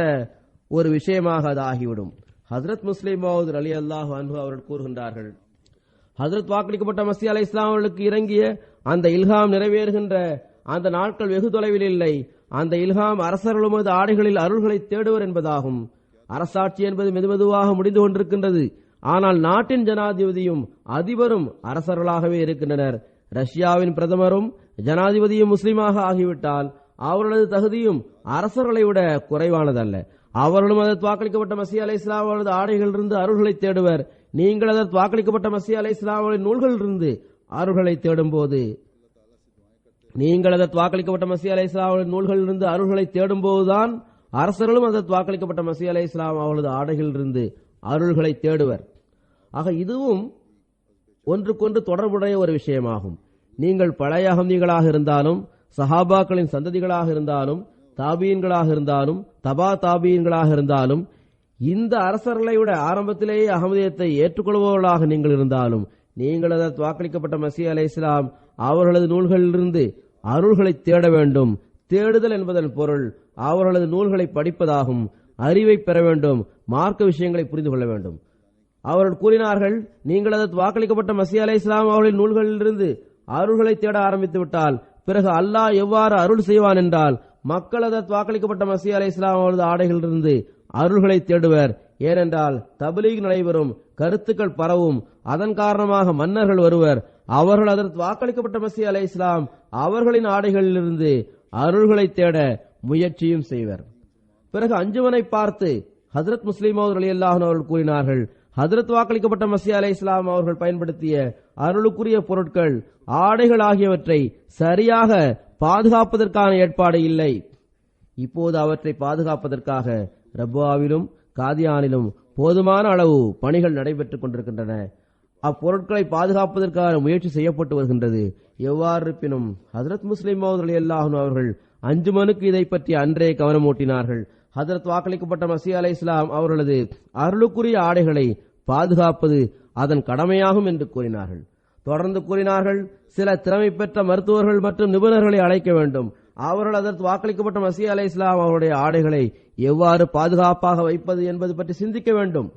ஒரு விஷயமாக அது ஆகிவிடும். ஹஜ்ரத் முஸ்லிம் மவ்ஊத் ரலியல்லாஹு அன்ஹு அவர்கள் கூறுகின்றார்கள், ஹஜ்ரத் வாக்களிக்கப்பட்ட மஸீஹ் அலைஹிஸ்ஸலாம் அவர்களுக்கு இறங்கிய அந்த இல்ஹாம் நிறைவேறுகின்ற அந்த நாட்கள் வெகு தொலைவில் இல்லை. அந்த இல்ஹாம் அரசர்களுமது ஆடைகளில் அருள்களை தேடுவர் என்பதாகும். அரசாட்சி என்பது மெதுமெதுவாக முடிந்து கொண்டிருக்கின்றது. ஆனால் நாட்டின் ஜனாதிபதியும் அதிபரும் அரசர்களாகவே இருக்கின்றனர். ரஷ்யாவின் பிரதமரும் ஜனாதிபதியும் முஸ்லிமாக ஆகிவிட்டால் அவர்களது தகுதியும் அரசர்களை விட குறைவானதல்ல. அவர்களும் அதற்கு வாக்களிக்கப்பட்ட மஸீஹ் அலைஹிஸ்ஸலாம் அவர்களது ஆடைகளிலிருந்து அருள்களை தேடுவர். நீங்கள் அதற்கு வாக்களிக்கப்பட்ட மஸீஹ் அலைஹிஸ்ஸலாம் அவர்களின் நூல்களிலிருந்து அருள்களை தேடும்போது அருள்களை தேடும்போதுதான் அரசர்களும் அதற்கு வாக்களிக்கப்பட்ட மஸீஹ் அலைஹிஸ்ஸலாம் அவர்களது ஆடைகளிலிருந்து அருள்களை தேடுவர். ஆக இதுவும் ஒன்றுக்கொன்று தொடர்புடைய ஒரு விஷயமாகும். நீங்கள் பழைய அகமதிகளாக இருந்தாலும் சஹாபாக்களின் சந்ததிகளாக இருந்தாலும், தாபீன்களாக இருந்தாலும், தபா தாபீன்களாக இருந்தாலும், இந்த அரசர்களை விட ஆரம்பத்திலேயே அகமதியத்தை ஏற்றுக்கொள்பவர்களாக நீங்கள் இருந்தாலும், நீங்கள் அதற்கு வாக்களிக்கப்பட்ட மசீஹ் அலைஹிஸ்ஸலாம் அவர்களது நூல்களிலிருந்து அருள்களை தேட வேண்டும். தேடுதல் என்பதன் பொருள் அவர்களது நூல்களை படிப்பதாகும். அறிவை பெற வேண்டும், மார்க்க விஷயங்களை புரிந்து கொள்ள வேண்டும். அவர்கள் கூறினார்கள், நீங்கள் அதற்கு வாக்களிக்கப்பட்ட மசீஹ் அலைஹிஸ்ஸலாம் அவர்களின் நூல்களிலிருந்து அருள்களை தேட ஆரம்பித்து விட்டால் பிறகு அல்லாஹ் எவ்வாறு அருள் செய்வான் என்றால், மக்கள் அதற்கு வாக்களிக்கப்பட்ட மசீஹ் அலைஹிஸ்ஸலாம் அவரது ஆடைகளிலிருந்து அருள்களை தேடுவர். ஏனென்றால் தப்லீக் நடைபெறும், கருத்துக்கள் பரவும், அதன் காரணமாக மன்னர்கள் வருவர். அவர்கள் அதற்கு வாக்களிக்கப்பட்ட மசீஹ் அலைஹிஸ்ஸலாம் அவர்களின் ஆடைகளிலிருந்து அருள்களை தேட முயற்சியும் செய்வர். பிறகு அஞ்சுமனை பார்த்து ஹஜ்ரத் முஸ்லிம் மவ்ஊத் ரலியல்லாஹு அன்ஹு அவர்கள் கூறினார்கள், ஹஜ்ரத் வாக்களிக்கப்பட்ட மசீஹ் அலைஹிஸ்ஸலாம் அவர்கள் பயன்படுத்திய அருளுக்குரிய பொருட்கள், ஆடைகள் ஆகியவற்றை சரியாக பாதுகாப்பதற்கான ஏற்பாடு இல்லை. இப்போது அவற்றை பாதுகாப்பதற்காக ரப்வாவிலும் காதியானிலும் போதுமான அளவு பணிகள் நடைபெற்றுக் கொண்டிருக்கின்றன. அப்பொருட்களை பாதுகாப்பதற்கான முயற்சி செய்யப்பட்டு வருகின்றது. எவ்வாறு இருப்பினும் ஹஜ்ரத் முஸ்லிம் மவ்ஊத் ரலியல்லாஹு அன்ஹு அவர்கள் அஞ்சுமனுக்கு இதை பற்றி அன்றே கவனமூட்டினார்கள். ஹஜ்ரத் வாக்களிக்கப்பட்ட மசீஹ் அலைஹிஸ்ஸலாம் அவர்களது அருளுக்குரிய ஆடைகளை பாதுகாப்பது அதன் கடமையாகும் என்று கூறினார்கள். தொடர்ந்து கூறினார்கள், சில திறமை பெற்ற மருத்துவர்கள் மற்றும் நிபுணர்களை அழைக்க வேண்டும். அவர்கள் அதற்கு வாக்களிக்கப்பட்ட மசீஹ் அலைஹிஸ்ஸலாம் அவருடைய ஆடைகளை எவ்வாறு பாதுகாப்பாக வைப்பது என்பது பற்றி சிந்திக்க வேண்டும்.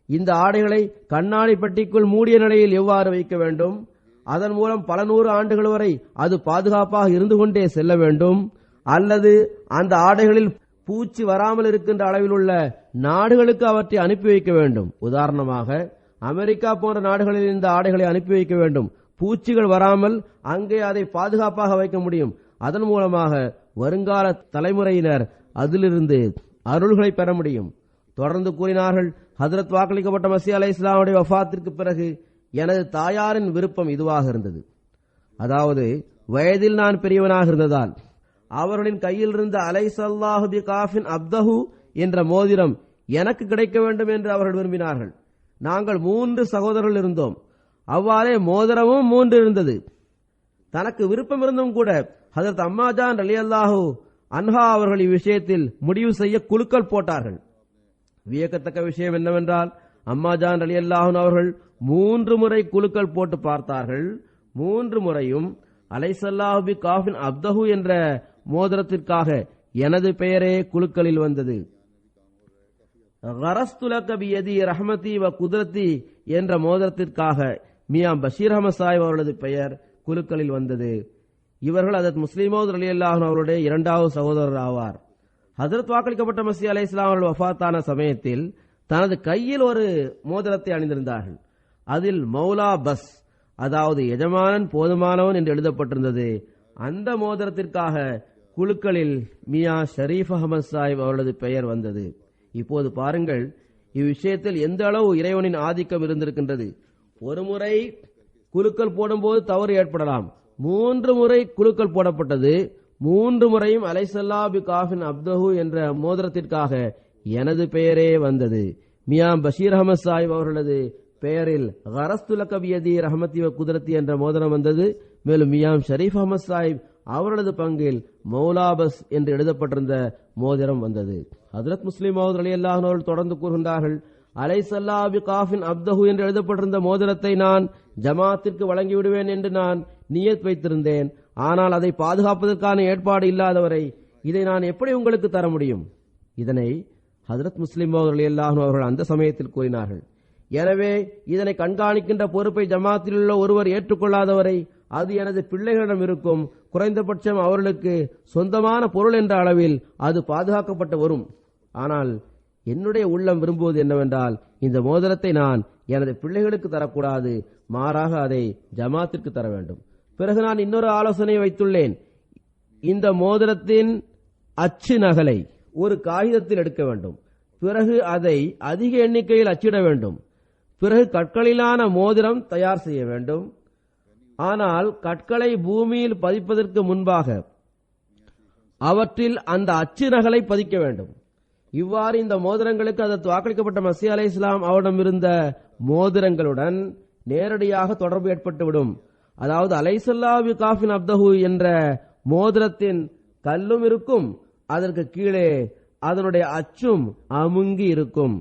இந்த ஆடைகளை கண்ணாடி பெட்டிக்குள் மூடிய நிலையில் எவ்வாறு வைக்க வேண்டும், அதன் மூலம் பல 100 ஆண்டுகள் வரை அது பாதுகாப்பாக இருந்து கொண்டே செல்ல வேண்டும், அல்லது அந்த ஆடைகளில் பூச்சி வராமல் இருக்கின்ற அளவில் உள்ள நாடுகளுக்கு அவற்றை அனுப்பி வைக்க வேண்டும். உதாரணமாக அமெரிக்கா போன்ற நாடுகளில் இந்த ஆடைகளை அனுப்பி வைக்க வேண்டும். பூச்சிகள் வராமல் அங்கே அதை பாதுகாப்பாக வைக்க முடியும். அதன் மூலமாக வருங்கால தலைமுறையினர் அதிலிருந்து அருள்களை பெற முடியும். தொடர்ந்து கூறினார்கள், ஹஜ்ரத் வாக்களிக்கப்பட்ட மசீஹ் அலைஹிஸ்ஸலாமுடைய வஃபாத்திற்கு பிறகு எனது தாயாரின் விருப்பம் இதுவாக இருந்தது. அதாவது வயதில் நான் பெரியவனாக இருந்ததால் அவர்களின் கையில் இருந்த அலைஸல்லாஹு பிகாஃபின் அப்தஹு என்ற மோதிரம் எனக்கு கிடைக்க வேண்டும் என்று அவர்கள் விரும்பினார்கள். நாங்கள் 3 சகோதரர்கள் இருந்தோம். அவ்வாறே மோதிரமும் 3 இருந்தது. தனக்கு விருப்பம் இருந்தும் கூட ஹஜ்ரத் அம்மாஜான் ரலியல்லாஹு அன்ஹா அவர்கள் இவ்விஷயத்தில் முடிவு செய்ய குலுக்கல் போட்டார்கள். வியக்கத்தக்க விஷயம் என்னவென்றால், அம்மாஜான் ரலியல்லாஹு அன்ஹா அவர்கள் 3 முறை குலுக்கல் போட்டு பார்த்தார்கள். 3 முறையும் அலைஸல்லாஹு பிகாஃபின் அப்தஹு என்ற மோதிரத்திற்காக எனது பெயரே குலுக்கலில் வந்தது. கரஸ்துலக பியதி ரஹ்மதி வ குத்ரதி என்ற மோதிரத்திற்காக மியா பஷீர் அஹ்மத் சாஹிப் அவர்களது பெயர் குலுக்கலில் வந்தது. இவர்கள் ஹஜ்ரத் முஸ்லிம் மவ்ஊத் ரலியல்லாஹு அன்ஹு அவருடைய 2வது சகோதரர் ஆவார். ஹஜ்ரத் வாக்களிக்கப்பட்ட மசீஹ் அலைஹிஸ்ஸலாம் அவர்கள் வஃபாத்தான சமயத்தில் தனது கையில் ஒரு மோதிரத்தை அணிந்திருந்தார்கள். அதில் மௌலா பஸ், அதாவது எஜமானன் போதுமானவன் என்று எழுதப்பட்டிருந்தது. அந்த மோதிரத்திற்காக குழுக்களில் மியா ஷரீப் அஹமத் சாஹிப் அவர்களது பெயர் வந்தது. இப்போது பாருங்கள், இவ்விஷயத்தில் எந்த அளவு இறைவனின் ஆதிக்கம் இருந்திருக்கின்றது. ஒரு முறை குலுக்கல் போடும்போது தவறு ஏற்படலாம். 3 முறை குலுக்கல் போடப்பட்டது. 3 முறையும் அலைஸல்லாஹு பிகாஃபின் அப்தஹு என்ற மோதிரத்திற்காக எனது பெயரே வந்தது. மியா பஷீர் அஹமத் சாஹிப் அவர்களது பெயரில் கரஸ்துலக பியதி ரஹ்மதி வ குத்ரதி என்ற மோதிரம் வந்தது. மேலும் மியாம் ஷரீப் அஹமத் சாஹிப் அவர்களது பங்கில் மௌலாபஸ் என்று எழுதப்பட்டிருந்த மோதிரம் வந்தது. ஹஜ்ரத் முஸ்லிம் மவ்ஊத் ரலியல்லாஹு அன்ஹு அவர்கள் தொடர்ந்து கூறுகின்றார்கள், அலைஸல்லாஹு பிகாஃபின் அப்தஹு என்று எழுதப்பட்டிருந்த மோதிரத்தை நான் ஜமாத்திற்கு வழங்கிவிடுவேன் என்று நான் நியத் வைத்திருந்தேன். ஆனால் அதை பாதுகாப்பதற்கான ஏற்பாடு இல்லாதவரை இதை நான் எப்படி உங்களுக்கு தர முடியும்? இதனை ஹஜ்ரத் முஸ்லிம் மவ்ஊத் ரலியல்லாஹு அன்ஹு அவர்கள் அந்த சமயத்தில் கூறினார்கள். எனவே இதனை கண்காணிக்கின்ற பொறுப்பை ஜமாத்தில் உள்ள ஒருவர் ஏற்றுக்கொள்ளாதவரை அது எனது பிள்ளைகளிடம் இருக்கும். குறைந்தபட்சம் அவர்களுக்கு சொந்தமான பொருள் என்ற அளவில் அது பாதுகாக்கப்பட்டு வரும். ஆனால் என்னுடைய உள்ளம் விரும்புவது என்னவென்றால், இந்த மோதிரத்தை நான் எனது பிள்ளைகளுக்கு தரக்கூடாது, மாறாக அதை ஜமாத்திற்கு தர வேண்டும். பிறகு நான் இன்னொரு ஆலோசனை வைத்துள்ளேன். இந்த மோதிரத்தின் அச்சு நகலை ஒரு காகிதத்தில் எடுக்க வேண்டும். பிறகு அதை அதிக எண்ணிக்கையில் அச்சிட வேண்டும். பிறகு கற்களிலான மோதிரம் தயார் செய்ய வேண்டும். ஆனால் கற்களை பூமியில் பதிப்பதற்கு முன்பாக அவற்றில் அந்த அச்சு நகலை பதிக்க வேண்டும். இவ்வாறு இந்த மோதிரங்களுக்கு அதற்கு வாக்களிக்கப்பட்ட மசீஹ் அலைஹிஸ்ஸலாம் அவரிடம் இருந்த மோதிரங்களுடன் நேரடியாக தொடர்பு ஏற்பட்டுவிடும். அதாவது அலைஸல்லாஹு பிகாஃபின் அப்தஹு என்ற மோதிரத்தின் கல்லும் இருக்கும், அதற்கு கீழே அதனுடைய அச்சும் அமுங்கி இருக்கும்.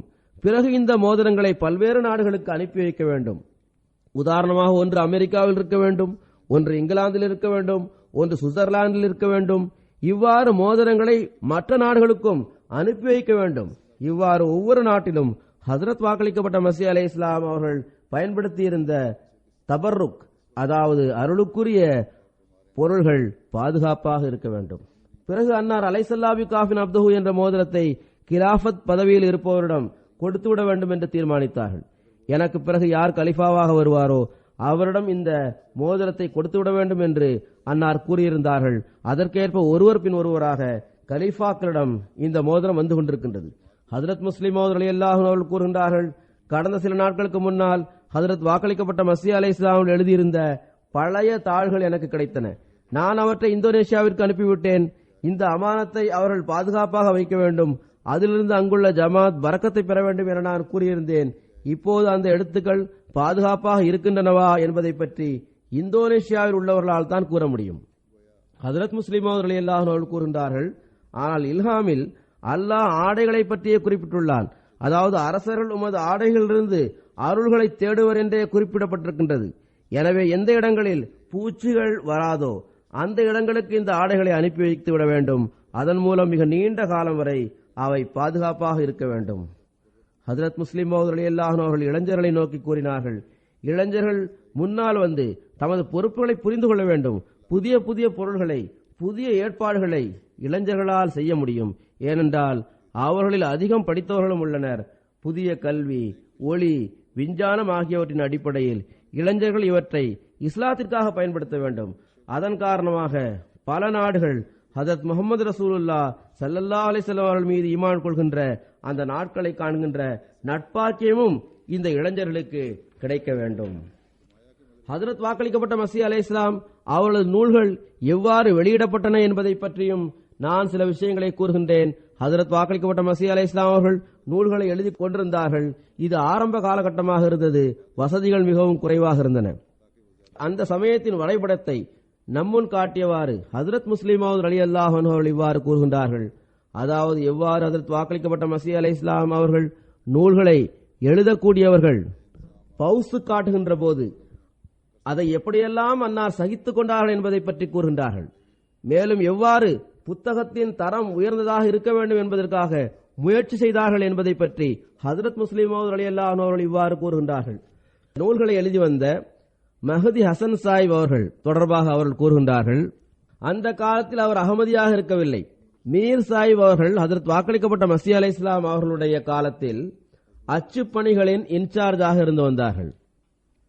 பிறகு இந்த மோதிரங்களை பல்வேறு நாடுகளுக்கு அனுப்பி வைக்க வேண்டும். உதாரணமாக, ஒன்று அமெரிக்காவில் இருக்க வேண்டும், ஒன்று இங்கிலாந்தில் இருக்க வேண்டும், ஒன்று சுவிட்சர்லாந்தில் இருக்க வேண்டும். இவ்வாறு மோதிரங்களை மற்ற நாடுகளுக்கும் அனுப்பி வைக்க வேண்டும். இவ்வாறு ஒவ்வொரு நாட்டிலும் ஹஜ்ரத் வாக்களிக்கப்பட்ட மஸீஹ் அலைஹிஸ்ஸலாம் அவர்கள் பயன்படுத்தியிருந்த தபர்ருக், அதாவது அருளுக்குரிய பொருள்கள் பாதுகாப்பாக இருக்க வேண்டும். பிறகு அன்னார் அலைஹிஸ்ஸலாபி காஃபின் அப்துஹு என்ற மோதிரத்தை கிலாஃபத் பதவியில் இருப்பவரிடம் கொடுத்துவிட வேண்டும் என்று தீர்மானித்தார்கள். எனக்கு பிறகு யார் கலிஃபாவாக வருவாரோ அவரிடம் இந்த மோதிரத்தை கொடுத்துவிட வேண்டும் என்று அன்னார் கூறியிருந்தார்கள். அதற்கேற்ப ஒருவர் பின் ஒருவராக கலீஃபாக்களிடம் இந்த மோதிரம் வந்து கொண்டிருக்கின்றது. ஹஜ்ரத் முஸ்லிம் ரலியல்லாஹு அன்ஹு அவர்கள் கூறுகின்றார்கள், கடந்த சில நாட்களுக்கு முன்னால் ஹஜ்ரத் வாக்களிக்கப்பட்ட மஸீஹ் அலைஹிஸ்ஸலாம் எழுதியிருந்த பழைய தாள்கள் எனக்கு கிடைத்தன. நான் அவற்றை இந்தோனேஷியாவிற்கு அனுப்பிவிட்டேன். இந்த அமானத்தை அவர்கள் பாதுகாப்பாக வைக்க வேண்டும், அதிலிருந்து அங்குள்ள ஜமாத் பரக்கத்தை பெற வேண்டும் என நான் கூறியிருந்தேன். இப்போது அந்த எழுத்துக்கள் பாதுகாப்பாக இருக்கின்றனவா என்பதை பற்றி இந்தோனேஷியாவில் உள்ளவர்களால் தான் கூற முடியும். ஹஜ்ரத் முஸ்லிம் ரலியல்லாஹு அன்ஹு அவர்கள் கூறுகின்றார்கள், ஆனால் இல்ஹாமில் அல்லாஹ் ஆடைகளை பற்றியே குறிப்பிட்டுள்ளான். அதாவது அரசர்கள் உமது ஆடைகளிலிருந்து அருள்களை தேடுவர் என்றே குறிப்பிடப்பட்டிருக்கின்றது. எனவே எந்த இடங்களில் பூச்சிகள் வராதோ அந்த இடங்களுக்கு இந்த ஆடைகளை அனுப்பி வைத்து விட வேண்டும். அதன் மூலம் மிக நீண்ட காலம் வரை அவை பாதுகாப்பாக இருக்க வேண்டும். ஹஜ்ரத் முஸ்லிம் ரலியல்லாஹு அன்ஹு அவர்கள் இளைஞர்களை நோக்கி கூறினார்கள், இளைஞர்கள் முன்னால் வந்து தமது பொறுப்புகளை புரிந்து கொள்ள வேண்டும். புதிய புதிய பொருள்களை, புதிய ஏற்பாடுகளை இளைஞர்களால் செய்ய முடியும். ஏனென்றால் அவர்களில் அதிகம் படித்தவர்களும் உள்ளனர். புதிய கல்வி, ஒளி, விஞ்ஞானம் ஆகியவற்றின் அடிப்படையில் இளைஞர்கள் இவற்றை இஸ்லாத்திற்காக பயன்படுத்த வேண்டும். அதன் காரணமாக பல நாடுகள் ஹஜ்ரத் முஹம்மது ரசூலுல்லாஹ் ஸல்லல்லாஹு அலைஹி வஸல்லம் அவர்கள் மீது ஈமான் கொள்கின்ற அந்த நாட்களை காண்கின்ற நட்பாக்கியமும் இந்த இளைஞர்களுக்கு கிடைக்க வேண்டும். ஹஜ்ரத் வாக்களிக்கப்பட்ட மஸீஹ் அலைஹிஸ்ஸலாம் அவர்களது நூல்கள் எவ்வாறு வெளியிடப்பட்டன என்பதை பற்றியும் நான் சில விஷயங்களை கூறுகின்றேன். ஹஜ்ரத் வாக்களிக்கப்பட்ட மஸீஹ் அலைஹிஸ்ஸலாம் அவர்கள் நூல்களை எழுதி கொண்டிருந்தார்கள். இது ஆரம்ப காலகட்டமாக இருந்தது. வசதிகள் மிகவும் குறைவாக இருந்தன. அந்த சமயத்தின் வரைபடத்தை நம்முன் காட்டியவாறு ஹஜ்ரத் முஸ்லிம் ரலியல்லாஹு அன்ஹு அவர்கள் இவ்வாறு கூறுகின்றார்கள். அதாவது எவ்வாறு ஹஜ்ரத் வாக்களிக்கப்பட்ட மஸீஹ் அலைஹிஸ்ஸலாம் அவர்கள் நூல்களை எழுதக்கூடியவர்கள் பவுசு காட்டுகின்ற போது அதை எப்படியெல்லாம் அன்னார் சகித்துக் கொண்டார்கள் என்பதை பற்றி கூறுகின்றார்கள். மேலும் எவ்வாறு புத்தகத்தின் தரம் உயர்ந்ததாக இருக்க வேண்டும் என்பதற்காக முயற்சி செய்தார்கள் என்பதை பற்றி ஹஜ்ரத் முஸ்லிம் ரலியல்லாஹு அன்ஹு அவர்கள் இவ்வாறு கூறுகின்றார்கள். நூல்களை எழுதி வந்த மஹதி ஹசன் சாஹிப் அவர்கள் தொடர்பாக அவர்கள் கூறுகின்றார்கள், அந்த காலத்தில் அவர் அகமதியாக இருக்கவில்லை. மீர் சாஹிப் அவர்கள் ஹஜ்ரத் வாக்களிக்கப்பட்ட மஸீஹ் அலைஹிஸ்ஸலாம் அவர்களுடைய காலத்தில் அச்சுப்பணிகளின் இன்சார்ஜாக இருந்து வந்தார்கள்.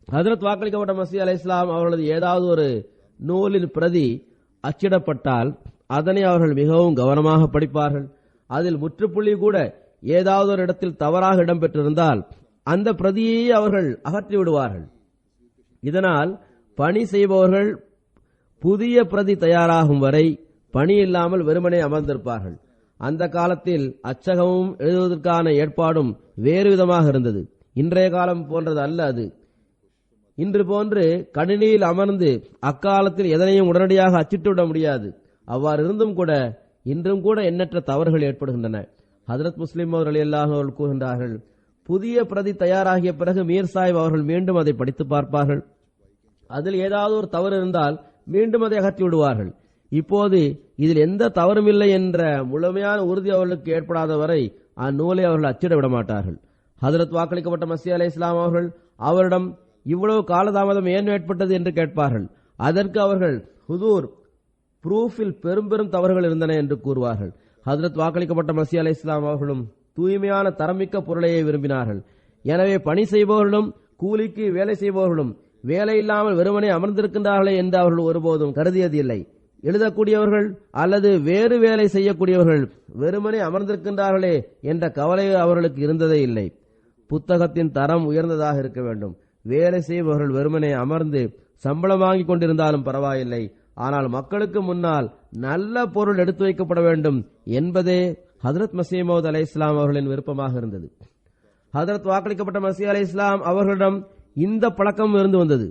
ஹஜ்ரத் வாக்களிக்கப்பட்ட மஸீஹ் அலைஹிஸ்ஸலாம் அவர்களது ஏதாவது ஒரு நூலின் பிரதி அச்சிடப்பட்டால் அதனை அவர்கள் மிகவும் கவனமாக படிப்பார்கள். அதில் முற்றுப்புள்ளி கூட ஏதாவது ஒரு இடத்தில் தவறாக இடம்பெற்றிருந்தால் அந்த பிரதியை அவர்கள் அகற்றி விடுவார்கள். இதனால் பணி செய்பவர்கள் புதிய பிரதி தயாராகும் வரை பணி இல்லாமல் வெறுமனே அமர்ந்திருப்பார்கள். அந்த காலத்தில் அச்சகமும் எழுதுவதற்கான ஏற்பாடும் வேறு விதமாக இருந்தது. இன்றைய காலம் போன்றது அல்ல அது. இன்று போன்று கணினியில் அமர்ந்து அக்காலத்தில் எதனையும் உடனடியாக அச்சிட்டுவிட முடியாது. அவ்வாறு இருந்தும் கூட இன்றும் கூட எண்ணற்ற தவறுகள் ஏற்படுகின்றன. ஹஜ்ரத் முஸ்லிம் ரலியல்லாஹு அன்ஹு அவர்கள் கூறுகின்றார்கள், புதிய பிரதி தயாராகிய பிறகு மீர் சாஹிப் அவர்கள் மீண்டும் அதை படித்து பார்ப்பார்கள். அதில் ஏதாவது ஒரு தவறு இருந்தால் மீண்டும் அதை அகற்றி விடுவார்கள். இப்போது இதில் எந்த தவறும் இல்லை என்ற முழுமையான உறுதி அவர்களுக்கு ஏற்படாத வரை அந்நூலை அவர்கள் அச்சிட விட மாட்டார்கள். ஹஜ்ரத் வாக்களிக்கப்பட்ட மஸீஹ் அலைஹிஸ்ஸலாம் அவர்கள் அவரிடம் இவ்வளவு காலதாமதம் ஏன் ஏற்பட்டது என்று கேட்பார்கள். அதற்கு அவர்கள் ஹுதூர், ப்ரூஃபில் பெரும் பெரும் தவறுகள் இருந்தன என்று கூறுவார்கள். ஹஜ்ரத் வாக்களிக்கப்பட்ட மஸீஹ் அலைஹிஸ்ஸலாம் அவர்களும் தூய்மையான தரமிக்க பொருளையே விரும்பினார்கள். எனவே பணி செய்பவர்களும் கூலிக்கு வேலை செய்பவர்களும் வேலை இல்லாமல் வெறுமனே அமர்ந்திருக்கின்றார்களே என்று அவர்கள் ஒருபோதும் கருதியது இல்லை. எழுதக்கூடியவர்கள் அல்லது வேறு வேலை செய்யக்கூடியவர்கள் வெறுமனே அமர்ந்திருக்கின்றார்களே என்ற கவலை அவர்களுக்கு இருந்ததே இல்லை. புத்தகத்தின் தரம் உயர்ந்ததாக இருக்க வேண்டும். வேலை செய்பவர்கள் வெறுமனே அமர்ந்து சம்பளம் வாங்கிக் கொண்டிருந்தாலும் பரவாயில்லை, ஆனால் மக்களுக்கு முன்னால் நல்ல பொருள் எடுத்து வைக்கப்பட வேண்டும் என்பதே ஹஜ்ரத் மஸீஹ் மவ்ஊத் அலைஹிஸ்ஸலாம் அவர்களின் விருப்பமாக இருந்தது. ஹஜ்ரத் வாக்களிக்கப்பட்ட மஸீஹ் அலைஹிஸ்ஸலாம் அவர்களிடம் இந்த பழக்கம் இருந்து வந்தது.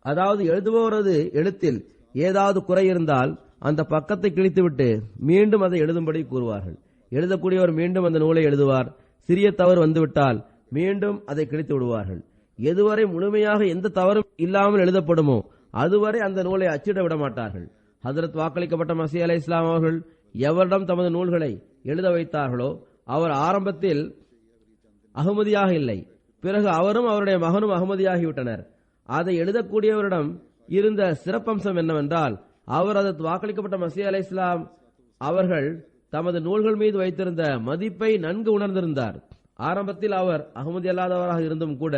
அதாவது எழுதுபவரது எழுத்தில் ஏதாவது குறை இருந்தால் அந்த பக்கத்தை கிழித்துவிட்டு மீண்டும் அதை எழுதும்படி கூறுவார்கள். எழுதக்கூடியவர் மீண்டும் அந்த நூலை எழுதுவார். சிறிய தவறு வந்துவிட்டால் மீண்டும் அதை கிழித்து விடுவார்கள். எதுவரை முழுமையாக எந்த தவறும் இல்லாமல் எழுதப்படுமோ அதுவரை அந்த நூலை அச்சிட விட மாட்டார்கள். ஹஜ்ரத் வாக்களிக்கப்பட்ட மஸீஹ் அலைஹிஸ்ஸலாம் அவர்கள் எவரிடம் தமது நூல்களை எழுத வைத்தார்களோ அவர் ஆரம்பத்தில் அகமதியாக இல்லை. பிறகு அவரும் அவருடைய மகனும் அகமதியாகிவிட்டனர். அதை எழுதக்கூடியவரிடம் இருந்த சிறப்பம்சம் என்னவென்றால் அவர் ஹஜ்ரத் வாக்களிக்கப்பட்ட மஸீஹ் அலைஹிஸ்ஸலாம் அவர்கள் தமது நூல்கள் மீது வைத்திருந்த மதிப்பை நன்கு உணர்ந்திருந்தார். ஆரம்பத்தில் அவர் அகமதி அல்லாதவராக இருந்தும் கூட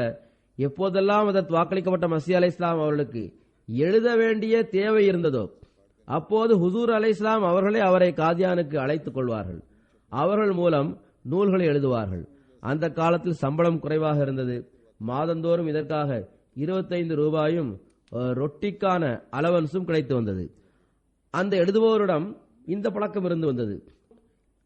எப்போதெல்லாம் ஹஜ்ரத் வாக்களிக்கப்பட்ட மஸீஹ் அலைஹிஸ்ஸலாம் அவர்களுக்கு எழுத வேண்டிய தேவை இருந்ததோ அப்போது ஹுசூர் அலைஹிஸ்ஸலாம் அவர்களே அவரை காதியானுக்கு அழைத்துக் கொள்வார்கள். அவர்கள் மூலம் நூல்களை எழுதுவார்கள். அந்த காலத்தில் சம்பளம் குறைவாக இருந்தது. மாதந்தோறும் இதற்காக 25 ரூபாயும் ரொட்டிக்கான அலவன்ஸும் கிடைத்து வந்தது. அந்த எழுதுபவரிடம் இந்த பழக்கம் இருந்து வந்தது.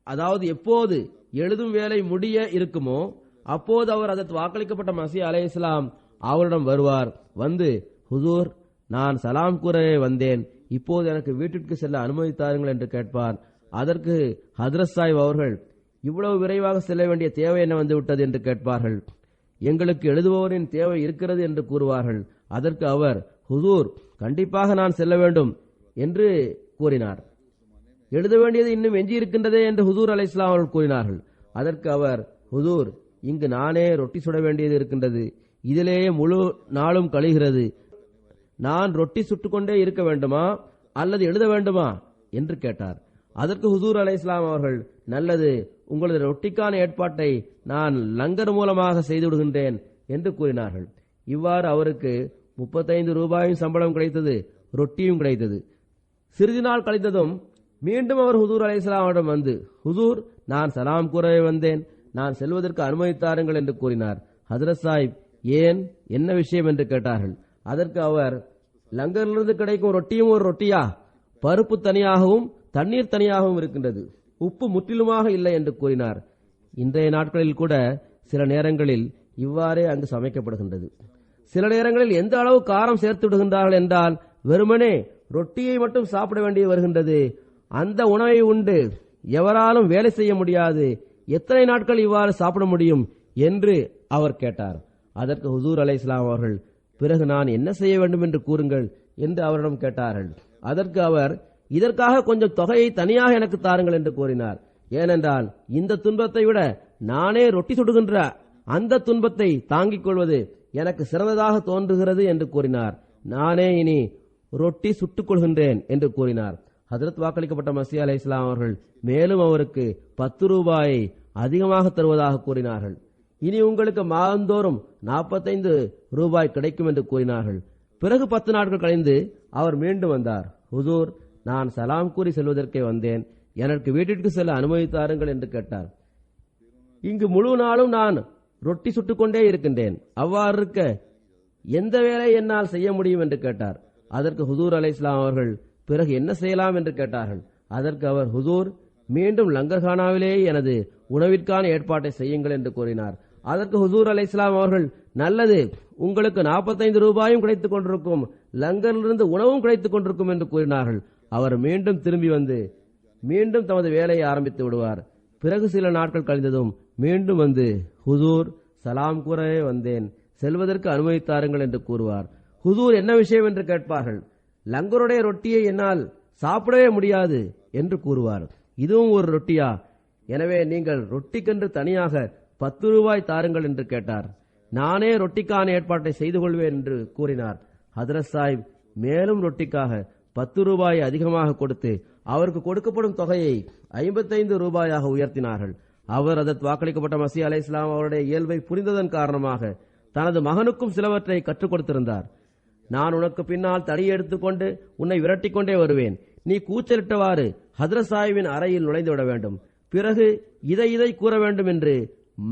அதாவது எப்போது எழுதும் வேலை முடிய இருக்குமோ அப்போது அவர் அதற்கு வாக்களிக்கப்பட்ட மஸீஹ் அலைஹிஸ்ஸலாம் அவரிடம் வருவார். வந்து, ஹுசூர், நான் சலாம் கூறவே வந்தேன், இப்போது எனக்கு வீட்டிற்கு செல்ல அனுமதித்தாருங்கள் என்று கேட்பார். அதற்கு ஹஜ்ரத் சாஹிப் அவர்கள், இவ்வளவு விரைவாக செல்ல வேண்டிய தேவை என்ன வந்துவிட்டது என்று கேட்பார்கள். எங்களுக்கு எழுதுபவரின் தேவை இருக்கிறது என்று கூறுவார்கள். அதற்கு அவர், ஹுசூர், கண்டிப்பாக நான் செல்ல வேண்டும் என்று கூறினார். எழுத வேண்டியது இன்னும் எஞ்சி இருக்கின்றதே என்று ஹுசூர் அலைஹிஸ்ஸலாம் அவர்கள் கூறினார்கள். அதற்கு அவர், ஹுசூர், இங்கு நானே ரொட்டி சுட வேண்டியது இருக்கின்றது, இதிலேயே முழு நாளும் கழிகிறது, நான் ரொட்டி சுட்டுக்கொண்டே இருக்க வேண்டுமா அல்லது எழுத வேண்டுமா என்று கேட்டார். அதற்கு ஹுசூர் அலைஹிஸ்ஸலாம் அவர்கள், நல்லது, உங்களது ரொட்டிக்கான ஏற்பாட்டை நான் லங்கர் மூலமாக செய்து விடுகின்றேன் என்று கூறினார்கள். இவ்வாறு அவருக்கு 35 ரூபாயும் சம்பளம் கிடைத்தது, ரொட்டியும் கிடைத்தது. சிறிது நாள் கழித்ததும் மீண்டும் அவர் ஹுசூர் அலைஹிஸ்ஸலாம் அவரிடம் வந்து, ஹுசூர், நான் சலாம் கூறவே வந்தேன், நான் செல்வதற்கு அனுமதித்தாருங்கள் என்று கூறினார். ஹஜ்ரத் சாஹிப், ஏன், என்ன விஷயம் என்று கேட்டார்கள். அதற்கு அவர், லங்கரிலிருந்து கிடைக்கும் ரொட்டியும் ஒரு ரொட்டியா? பருப்பு தனியாகவும் தண்ணீர் தனியாகவும் இருக்கின்றது, உப்பு முற்றிலுமாக இல்லை என்று கூறினார். இன்றைய நாட்களில் கூட சில நேரங்களில் இவ்வாறே அங்கு சமைக்கப்படுகின்றது. சில நேரங்களில் எந்த அளவு காரம் சேர்த்து விடுகின்றார்கள் என்றால் வெறுமனே ரொட்டியை மட்டும் சாப்பிட வேண்டி வருகின்றது. அந்த உணவை உண்டு எவராலும் வேலை செய்ய முடியாது, எத்தனை நாட்கள் இவ்வாறு சாப்பிட முடியும் என்று அவர் கேட்டார். அதற்கு ஹுசூர் அலைஹிஸ்ஸலாம் அவர்கள், பிறகு நான் என்ன செய்ய வேண்டும் என்று கூறுங்கள் என்று அவரிடம் கேட்டார்கள். அதற்கு அவர், இதற்காக கொஞ்சம் தொகையை தனியாக எனக்கு தாருங்கள் என்று கூறினார். ஏனென்றால் இந்த துன்பத்தை விட நானே ரொட்டி சுடுகின்ற அந்த துன்பத்தை தாங்கிக் கொள்வது எனக்கு சிறந்ததாக தோன்றுகிறது என்று கூறினார். நானே இனி ரொட்டி சுட்டுக் கொள்கின்றேன் என்று கூறினார். ஹஜ்ரத் வாக்களிக்கப்பட்ட மஸீஹ் அலைஹிஸ்ஸலாம் அவர்கள் மேலும் அவருக்கு 10 ரூபாயை அதிகமாக தருவதாக கூறினார்கள். இனி உங்களுக்கு மாதந்தோறும் 45 ரூபாய் கிடைக்கும் என்று கூறினார்கள். பிறகு 10 நாட்கள் கழிந்து அவர் மீண்டும் வந்தார். ஹுசூர், நான் சலாம் கூறி செல்வதற்கே வந்தேன், எனக்கு வீட்டிற்கு செல்ல அனுமதித்தாருங்கள் என்று கேட்டார். இங்கு முழு நாளும் நான் ரொட்டி சுட்டுக்கொண்டே இருக்கின்றேன், அவ்வாறு இருக்க எந்த வேலை என்னால் செய்ய முடியும் என்று கேட்டார். அதற்கு ஹுசூர் அலைஹிஸ்ஸலாம் அவர்கள், பிறகு என்ன செய்யலாம் என்று கேட்டார்கள். அதற்கு அவர், ஹுசூர், மீண்டும் லங்கர்கானாவிலேயே எனது உணவிற்கான ஏற்பாட்டை செய்யுங்கள் என்று கூறினார். அதற்கு ஹுசூர் அலைஹிஸ்ஸலாம் அவர்கள், நல்லது, உங்களுக்கு 45 ரூபாயும் கிடைத்துக் கொண்டிருக்கும், லங்கரிலிருந்து உணவும் கிடைத்துக் கொண்டிருக்கும் என்று கூறினார்கள். அவர் மீண்டும் திரும்பி வந்து மீண்டும் தமது வேலையை ஆரம்பித்து விடுவார். பிறகு சில நாட்கள் கழிந்ததும் மீண்டும் வந்து, ஹுசூர், சலாம் கூறவே வந்தேன், செல்வதற்கு அனுமதித்தாருங்கள் என்று கூறுவார். ஹுசூர், என்ன விஷயம் என்று கேட்பார்கள். லங்கருடைய ரொட்டியை என்னால் சாப்பிடவே முடியாது என்று கூறுவார். இதுவும் ஒரு ரொட்டியா? எனவே நீங்கள் ரொட்டிக்கென்று தனியாக 10 ரூபாய் தாருங்கள் என்று கேட்டார். நானே ரொட்டிக்கான ஏற்பாட்டை செய்து கொள்வேன் என்று கூறினார். ஹஜ்ரத் சாஹிப் மேலும் ரொட்டிக்காக 10 ரூபாயை அதிகமாக கொடுத்து அவருக்கு கொடுக்கப்படும் தொகையை 55 ரூபாயாக உயர்த்தினார்கள். அவர் அதற்கு வாக்களிக்கப்பட்ட மஸீஹ் அலைஹிஸ்ஸலாம் அவருடைய இயல்பை புரிந்ததன் காரணமாக தனது மகனுக்கும் சிலவற்றை கற்றுக் கொடுத்திருந்தார். நான் உனக்கு பின்னால் தடியை எடுத்துக்கொண்டு உன்னை விரட்டிக் கொண்டே வருவேன், நீ கூச்சலிட்டவாறு ஹஜ்ரத் சாஹிபின் அறையில் நுழைந்து விட வேண்டும், பிறகு இதை கூற வேண்டும் என்று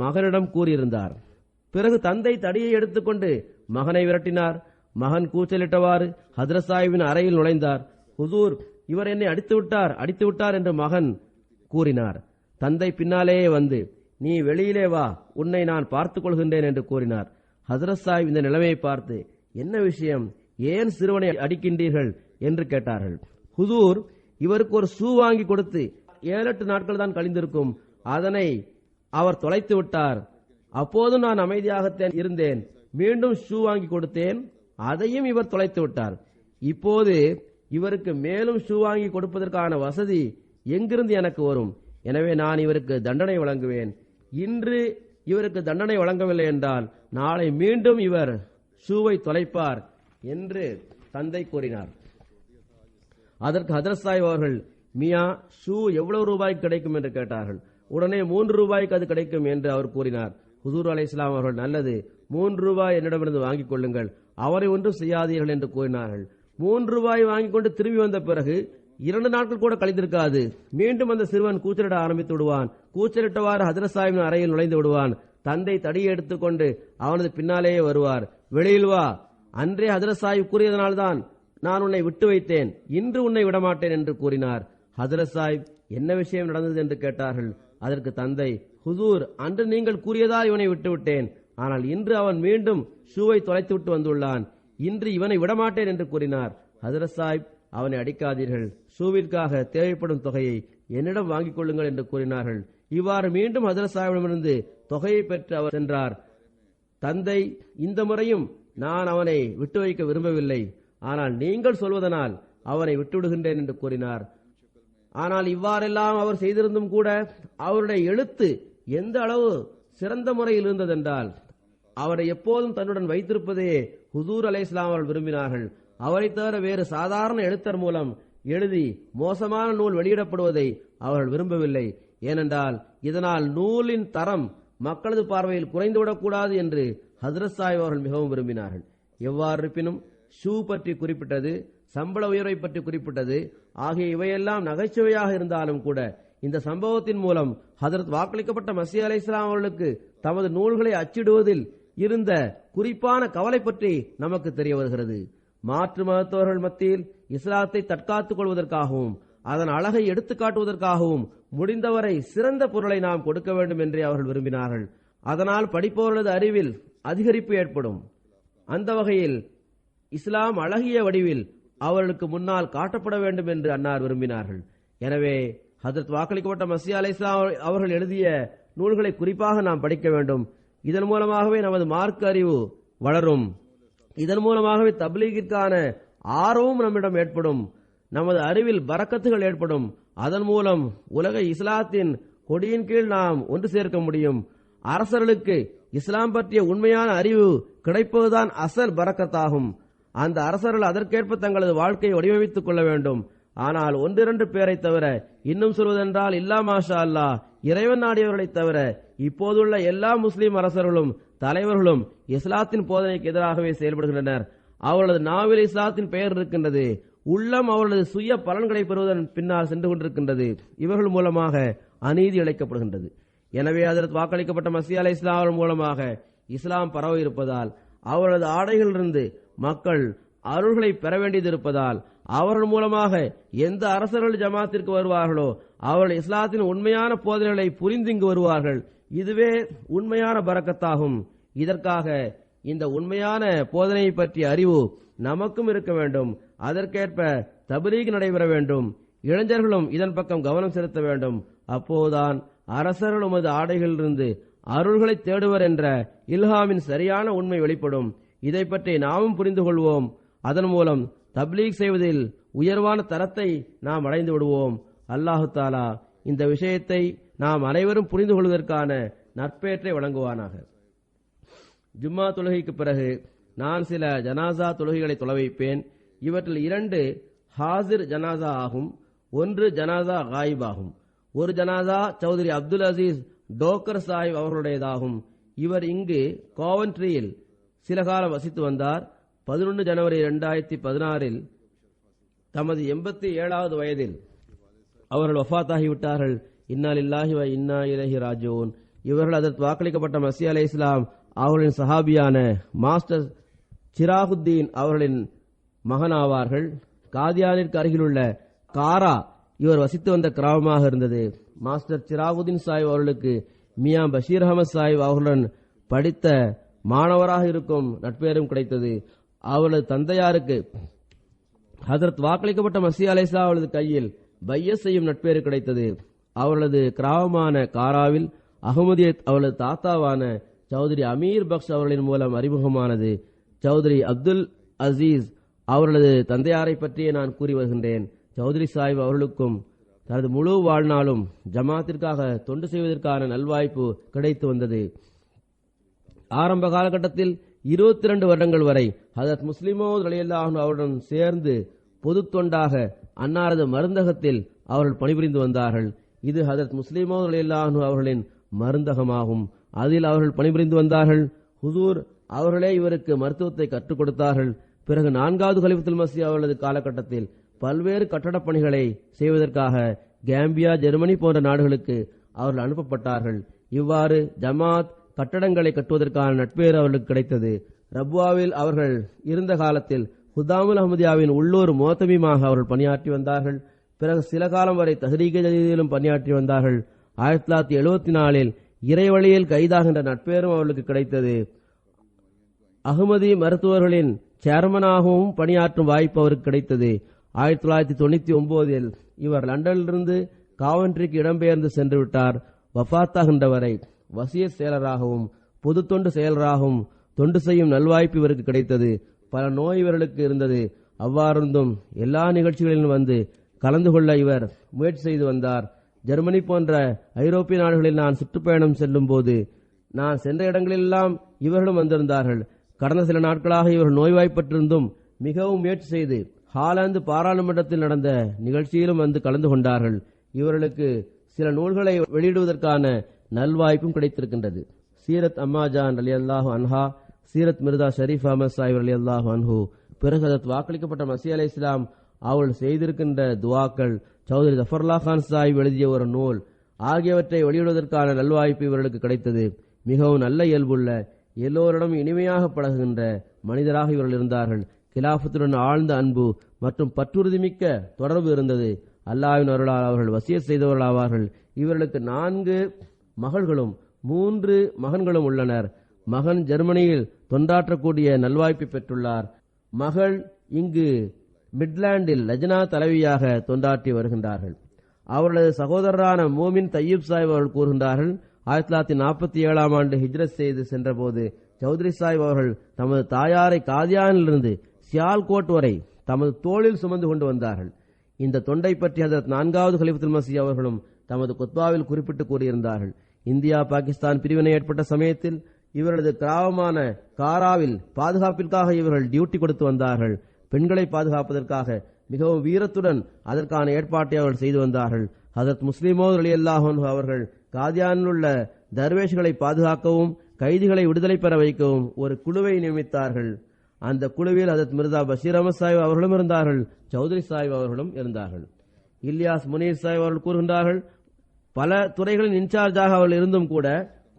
மகனிடம் கூறியிருந்தார். பிறகு தந்தை தடியை எடுத்துக்கொண்டு மகனை விரட்டினார். மகன் கூச்சலிட்டவாறு ஹஜ்ரத் சாஹிபின் அறையில் நுழைந்தார். ஹுசூர், இவர் என்னை அடித்து விட்டார் என்று மகன் கூறினார். தந்தை பின்னாலேயே வந்து, நீ வெளியிலே வா, உன்னை நான் பார்த்துக் கொள்கின்றேன் என்று கூறினார். ஹஜ்ரத் சாஹிப் இந்த நிலைமையை பார்த்து, என்ன விஷயம், ஏன் சிறுவனை அடிக்கின்றீர்கள் என்று கேட்டார்கள். ஹுசூர், இவருக்கு ஒரு ஷூ வாங்கி கொடுத்து 7-8 நாட்கள் தான் கழிந்திருக்கும். அதனை அவர் தொலைத்து விட்டார். அப்போது நான் அமைதியாகத்தான் இருந்தேன். மீண்டும் ஷூ வாங்கி கொடுத்தேன், அதையும் இவர் தொலைத்து விட்டார். இப்போது இவருக்கு மேலும் ஷூ வாங்கி கொடுப்பதற்கான வசதி எங்கிருந்து எனக்கு வரும்? எனவே நான் இவருக்கு தண்டனை வழங்குவேன். இன்று இவருக்கு தண்டனை வழங்கவில்லை என்றால் நாளை மீண்டும் இவர் ஷூவை தொலைப்பார் என்று தந்தை கூறினார். அதற்கு ஹதரத் சாஹிப் அவர்கள், மியா, ஷூ எவ்வளவு ரூபாய்க்கு கிடைக்கும் என்று கேட்டார்கள். உடனே 3 ரூபாய்க்கு அது கிடைக்கும் என்று அவர் கூறினார். ஹுசூர் அலைஹிஸ்ஸலாம் அவர்கள், நல்லது, 3 ரூபாய் என்னிடமிருந்து வாங்கிக் கொள்ளுங்கள், அவரை ஒன்றும் செய்யாதீர்கள் என்று கூறினார்கள். 3 ரூபாய் வாங்கிக் கொண்டு திரும்பி வந்த பிறகு 2 நாட்கள் கூட கழிந்திருக்காது. மீண்டும் அந்த சிறுவன் கூச்சலிட ஆரம்பித்து விடுவான். கூச்சலிட்டவாறு ஹதரத் சாஹிபின் அறையில் நுழைந்து விடுவான். தந்தை தடியை எடுத்துக்கொண்டு அவனது பின்னாலேயே வருவார். வெளியில் வா, அன்றே ஹதரத் சாஹிப் கூறியதனால்தான் நான் உன்னை விட்டு வைத்தேன், இன்று உன்னை விடமாட்டேன் என்று கூறினார். ஹதரத் சாஹிப், என்ன விஷயம் நடந்தது என்று கேட்டார்கள். அதற்கு தந்தை, ஹுசூர், அன்று நீங்கள் கூறியதால் இவனை விட்டுவிட்டேன், ஆனால் இன்று அவன் மீண்டும் ஷூவை தொலைத்து விட்டு வந்துள்ளான், இன்று இவனை விடமாட்டேன் என்று கூறினார். ஹதரத் சாஹிப், அவனை அடிக்காதீர்கள், ஷூவிற்காக தேவைப்படும் தொகையை என்னிடம் வாங்கிக் கொள்ளுங்கள் என்று கூறினார்கள். இவ்வாறு மீண்டும் ஹதரத் சாஹிபிடமிருந்து தொகையை பெற்று அவர் சென்றார். தந்தை, இந்த முறையும் நான் அவனை விட்டு வைக்க விரும்பவில்லை, ஆனால் நீங்கள் சொல்வதனால் அவனை விட்டுவிடுகின்றேன் என்று கூறினார். ஆனால் இவ்வாறெல்லாம் அவர் செய்திருந்தும் கூட அவருடைய எழுத்து எந்த அளவு சிறந்த முறையில் இருந்ததென்றால் அவரை எப்போதும் தன்னுடன் வைத்திருப்பதே ஹுசூர் அலைஹிஸ்ஸலாம் அவர்கள் விரும்பினார்கள். அவரை தவிர வேறு சாதாரண எழுத்தர் மூலம் எழுதி மோசமான நூல் வெளியிடப்படுவதை அவர்கள் விரும்பவில்லை. ஏனென்றால் இதனால் நூலின் தரம் மக்களது பார்வையில் குறைந்துவிடக்கூடாது என்று ஹதரத் சாஹிப் அவர்கள் மிகவும் விரும்பினார்கள். எவ்வாறு இருப்பினும் ஷூ பற்றி குறிப்பிட்டது, சம்பள உயர்வை பற்றி குறிப்பிட்டது ஆகிய இவையெல்லாம் நகைச்சுவையாக இருந்தாலும் கூட இந்த சம்பவத்தின் மூலம் ஹதரத் வாக்களிக்கப்பட்ட மஸீஹ் அலைஹிஸ்ஸலாம் அவர்களுக்கு தமது நூல்களை அச்சிடுவதில் இருந்த குறிப்பான கவலை பற்றி நமக்கு தெரிய வருகிறது. மாற்று மதத்தவர்கள் மத்தியில் இஸ்லாத்தை தற்காத்துக் கொள்வதற்காகவும் அதன் அழகை எடுத்துக் காட்டுவதற்காகவும் முடிந்தவரை சிறந்த பொருளை நாம் கொடுக்க வேண்டும் என்றே அவர்கள் விரும்பினார்கள். அதனால் படிப்பவர்களது அறிவில் அதிகரிப்பு ஏற்படும். அந்த வகையில் இஸ்லாம் அழகிய வடிவில் அவர்களுக்கு முன்னால் காட்டப்பட வேண்டும் என்று அன்னார் விரும்பினார்கள். எனவே ஹதரத் வாக்களிக்கப்பட்ட மஸீஹ் அலைஹிஸ்ஸலாம் அவர்கள் எழுதிய நூல்களை குறிப்பாக நாம் படிக்க வேண்டும். இதன் மூலமாகவே நமது மார்க்க அறிவு வளரும். இதன் மூலமாகவே தப்லீகிற்கான ஆர்வமும் நம்மிடம் ஏற்படும். நமது அறிவில் பரக்கத்துகள் ஏற்படும். அதன் மூலம் உலக இஸ்லாத்தின் கொடியின் கீழ் நாம் ஒன்று சேர்க்க முடியும். அரசர்களுக்கு இஸ்லாம் பற்றிய உண்மையான அறிவு கிடைப்பதுதான் அசல் பரக்கத்தாகும். அந்த அரசர்கள் அதற்கேற்ப தங்களது வாழ்க்கையை வடிவமைத்துக் கொள்ள வேண்டும். ஆனால் 1-2 பேரை தவிர, இன்னும் சொல்வதென்றால் இல்லா மாஷா அல்லாஹ், இறைவன் நாடியவர்களை தவிர இப்போதுள்ள எல்லா முஸ்லிம் அரசர்களும் தலைவர்களும் இஸ்லாத்தின் போதனைக்கு எதிராகவே செயல்படுகின்றனர். அவர்களது நாவில் இஸ்லாத்தின் பெயர் இருக்கின்றது, உள்ளம் அவர்களது சுய பலன்களை பெறுவதன் பின்னால் சென்று கொண்டிருக்கின்றது. இவர்கள் மூலமாக அநீதி இழைக்கப்படுகின்றது. எனவே ஹஜ்ரத் வாக்களிக்கப்பட்ட மஸீஹ் அலைஹிஸ்ஸலாம் அவர்கள் மூலமாக இஸ்லாம் பரவ இருப்பதால், அவர்களது ஆடைகளிலிருந்து மக்கள் அருள்களை பெற வேண்டியது இருப்பதால், அவர்கள் மூலமாக எந்த அரசர்கள் ஜமாத்திற்கு வருவார்களோ அவர்கள் இஸ்லாத்தின் உண்மையான போதனைகளை புரிந்து இங்கு வருவார்கள். இதுவே உண்மையான பரக்கத்தாகும். இதற்காக இந்த உண்மையான போதனையை பற்றிய அறிவு நமக்கும் இருக்க வேண்டும். அதற்கேற்ப தப்லீக் நடைபெற வேண்டும். இளைஞர்களும் இதன் பக்கம் கவனம் செலுத்த வேண்டும். அப்போதுதான் அரசர்கள் உமது ஆடைகளிலிருந்து அருள்களை தேடுவர் என்ற இல்ஹாமின் சரியான உண்மை வெளிப்படும். இதை பற்றி நாமும் புரிந்து கொள்வோம். அதன் மூலம் தப்லீக் செய்வதில் உயர்வான தரத்தை நாம் அடைந்து விடுவோம். அல்லாஹு தாலா இந்த விஷயத்தை நாம் அனைவரும் புரிந்து கொள்வதற்கான நற்பேற்றை வழங்குவானாக. ஜும்மா தொழுகைக்கு பிறகு நான் சில ஜனாசா தொழுகைகளை தொழ வைப்பேன். இவற்றில் 2 ஹாசிர் ஜனாசா ஆகும், 1 ஜனாசா காயிப் ஆகும். ஒரு ஜனாசா சௌத்ரி அப்துல் அசீஸ் டோக்கர் சாஹிப் அவர்களுடையதாகும். இவர் இங்கு கோவன்ட்ரியில் சில காலம் வசித்து வந்தார். 11 ஜனவரி 2016 தமது 87வது வயதில் அவர்கள் வஃபாத்தாகிவிட்டார்கள். இன்னா லில்லாஹி வ இன்னா இலைஹி ராஜிஊன். இவர்கள் அதற்கு வாக்களிக்கப்பட்ட மஸீஹ் அலைஹிஸ்ஸலாம் அவர்களின் சஹாபியான மாஸ்டர் சிராகுத்தீன் அவர்களின் மகனாவார்கள். காதியானிற்கு அருகிலுள்ள காரா இவர் வசித்து வந்த கிராமமாக இருந்தது. மாஸ்டர் சிராகுத்தீன் சாஹிப் அவர்களுக்கு மியா பஷீர் அஹமத் சாஹிப் அவர்களுடன் படித்த மாணவராக இருக்கும் நட்பேரும் கிடைத்தது. அவரது தந்தையாருக்கு ஹஜ்ரத் வாக்களிக்கப்பட்ட மஸீஹ் அலைஹிஸ்ஸலாம் அவரது கையில் பையஸ் செய்யும் நட்பேறு கிடைத்தது. அவர்களது கிராமமான காராவில் அகமதியத் அவளது தாத்தாவான சௌத்ரி அமீர் பக்ஷ் அவர்களின் மூலம் அறிமுகமானது. சௌத்ரி அப்துல் அசீஸ் அவர்களது தந்தையாரை பற்றியே நான் கூறி வருகின்றேன். சௌத்ரி சாஹிப் அவர்களுக்கும் தனது முழு வாழ்நாளும் ஜமாத்திற்காக தொண்டு செய்வதற்கான நல்வாய்ப்பு கிடைத்து வந்தது. ஆரம்ப காலகட்டத்தில் 22 வருடங்கள் வரை ஹஜரத் முஸ்லிமோத் ரலியல்லாஹு அன்ஹு அவருடன் சேர்ந்து பொது தொண்டாக அன்னாரது மருந்தகத்தில் அவர்கள் பணிபுரிந்து வந்தார்கள். இது ஹஜரத் முஸ்லிமோத் ரலியல்லாஹு அன்ஹு அவர்களின் மருந்தகமாகும். அதில் அவர்கள் பணிபுரிந்து வந்தார்கள். ஹுசூர் அவர்களே இவருக்கு மருத்துவத்தை கற்றுக் கொடுத்தார்கள். பிறகு 4வது கலிஃபத்துல் மஸீஹ் அவர்களது காலகட்டத்தில் பல்வேறு கட்டடப் பணிகளை செய்வதற்காக கேம்பியா, ஜெர்மனி போன்ற நாடுகளுக்கு அவர்கள் அனுப்பப்பட்டார்கள். இவ்வாறு ஜமாத் கட்டடங்களை கட்டுவதற்கான நட்பேறு அவர்களுக்கு கிடைத்தது. ரப்வாவில் அவர்கள் இருந்த காலத்தில் ஹுதாமுல் அஹ்மதியாவின் உள்ளூர் மோத்தமிமாக அவர்கள் பணியாற்றி வந்தார்கள். பிறகு சில காலம் வரை தஹ்ரீகே ஜதீதிலும் பணியாற்றி வந்தார்கள். 1974இல் இறைவழியில் கைதாகின்ற நட்பேரும் அவர்களுக்கு கிடைத்தது. அகமதி மருத்துவர்களின் சேர்மனாகவும் பணியாற்றும் வாய்ப்பு அவருக்கு கிடைத்தது. 1999இல் இவர் லண்டனிலிருந்து காவன்ட்ரிக்கு இடம்பெயர்ந்து சென்று விட்டார். வஃபாத்தாகின்ற வரை வசியத் செயலராகவும் பொது தொண்டு செயலராகவும் தொண்டு செய்யும் நல்வாய்ப்பு இவருக்கு கிடைத்தது. பல நோய் இவர்களுக்கு இருந்தது. அவ்வாறிருந்தும் எல்லா நிகழ்ச்சிகளிலும் வந்து கலந்து கொள்ள இவர் முயற்சி செய்து வந்தார். ஜெர்மனி போன்ற ஐரோப்பிய நாடுகளில் நான் சுற்றுப்பயணம் செல்லும் போது நான் சென்ற இடங்களெல்லாம் இவர்களும் வந்திருந்தார்கள். கடந்த சில நாட்களாக இவர்கள் நோய்வாய்ப்பட்டிருந்தும் மிகவும் முயற்சி செய்து ஹாலாந்து பாராளுமன்றத்தில் நடந்த நிகழ்ச்சியிலும் வந்து கலந்து கொண்டார்கள். இவர்களுக்கு சில நூல்களை வெளியிடுவதற்கான நல்வாய்ப்பும் கிடைத்திருக்கின்றது. சீரத் அம்மாஜான் ரலியல்லாஹு அன்ஹா, சீரத் மிர்தா ஷரீஃப் அஹமத் சாஹிப் ரலியல்லாஹு அன்ஹு, பிறகு அதற்கு வாக்களிக்கப்பட்ட மஸீஹ் அலைஹிஸ்ஸலாம் அவர்கள் செய்திருக்கின்ற துவாக்கள், சௌத்ரி ஜஃபர்லா கான் சாஹிப் எழுதிய ஒரு நூல் ஆகியவற்றை வெளியிடுவதற்கான நல்வாய்ப்பு இவர்களுக்கு கிடைத்தது. மிகவும் நல்ல இயல்புள்ள, எல்லோரிடம் இனிமையாக பழகுகின்ற மனிதராக இவர்கள் இருந்தார்கள். கிலாஃபத்துடன் ஆழ்ந்த அன்பு மற்றும் பற்றுறுதிமிக்க தொடர்பு இருந்தது. அல்லாஹ்வின் அருளால் அவர்கள் வசியத் செய்தவர்கள் ஆவார்கள். இவர்களுக்கு 4 மகள்களும் 3 மகன்களும் உள்ளனர். மகன் ஜெர்மனியில் தொண்டாற்றக்கூடிய நல்வாய்ப்பை பெற்றுள்ளார். மகள் இங்கு மிட்லாண்டில் லஜ்னா தலைவியாக தொண்டாற்றி வருகின்றார்கள். அவர்களது சகோதரரான மோமின் தையீப் சாஹிப் அவர்கள் கூறுகின்றார்கள், 1947ஆம் ஆண்டு ஹிஜ்ரத் செய்து சென்றபோது சௌத்ரி சாஹிப் அவர்கள் தமது தாயாரை காதியானிலிருந்து சியால்கோட் வரை தமது தோளில் சுமந்து கொண்டு வந்தார்கள். இந்த தொண்டை பற்றி ஹஜரத் 4வது கலிஃபத்துல் மஸீஹ் அவர்களும் தமது குத்பாவில் குறிப்பிட்டு கூறியிருந்தார்கள். இந்தியா பாகிஸ்தான் பிரிவினை ஏற்பட்ட சமயத்தில் இவரது கிராமமான காராவில் பாதுகாப்பிற்காக இவர்கள் டியூட்டி கொடுத்து வந்தார்கள். பெண்களை பாதுகாப்பதற்காக மிகவும் வீரத்துடன் அதற்கான ஏற்பாட்டை அவர்கள் செய்து வந்தார்கள். ஹஜரத் முஸ்லிமோத் ரலியல்லாஹு அன்ஹு அவர்கள் காதியானில் உள்ள தர்வேஷ்களை பாதுகாக்கவும் கைதிகளை விடுதலை பெற வைக்கவும் ஒரு குழுவை நியமித்தார்கள். அந்த குழுவில் ஹஜரத் மிர்தா பஷீர் அஹமத் சாஹிப் அவர்களும் இருந்தார்கள். சௌத்ரி சாஹிப் அவர்களும் இருந்தார்கள். இல்யாஸ் முனீர் சாஹிப் அவர்கள் கூறுகின்றார்கள், பல துறைகளின் இன்சார்ஜாக அவர்கள் இருந்தும் கூட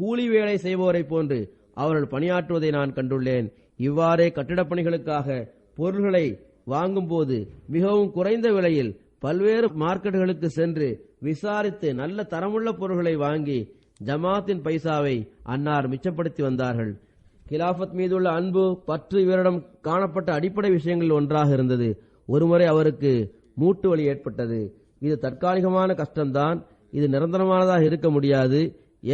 கூலி வேலை செய்பவரை போன்று அவர்கள் பணியாற்றுவதை நான் கண்டுள்ளேன். இவ்வாறே கட்டிடப் பணிகளுக்காக பொருள்களை வாங்கும் போது மிகவும் குறைந்த விலையில் பல்வேறு மார்க்கெட்டுகளுக்கு சென்று விசாரித்து நல்ல தரமுள்ள பொருள்களை வாங்கி ஜமாத்தின் பைசாவை அன்னார் மிச்சப்படுத்தி வந்தார்கள். கிலாஃபத் மீதுள்ள அன்பு பற்று இவரிடம் காணப்பட்ட அடிப்படை விஷயங்களில் ஒன்றாக இருந்தது. ஒருமுறை அவருக்கு மூட்டு வலி ஏற்பட்டது. இது தற்காலிகமான கஷ்டம்தான், இது நிரந்தரமானதாக இருக்க முடியாது.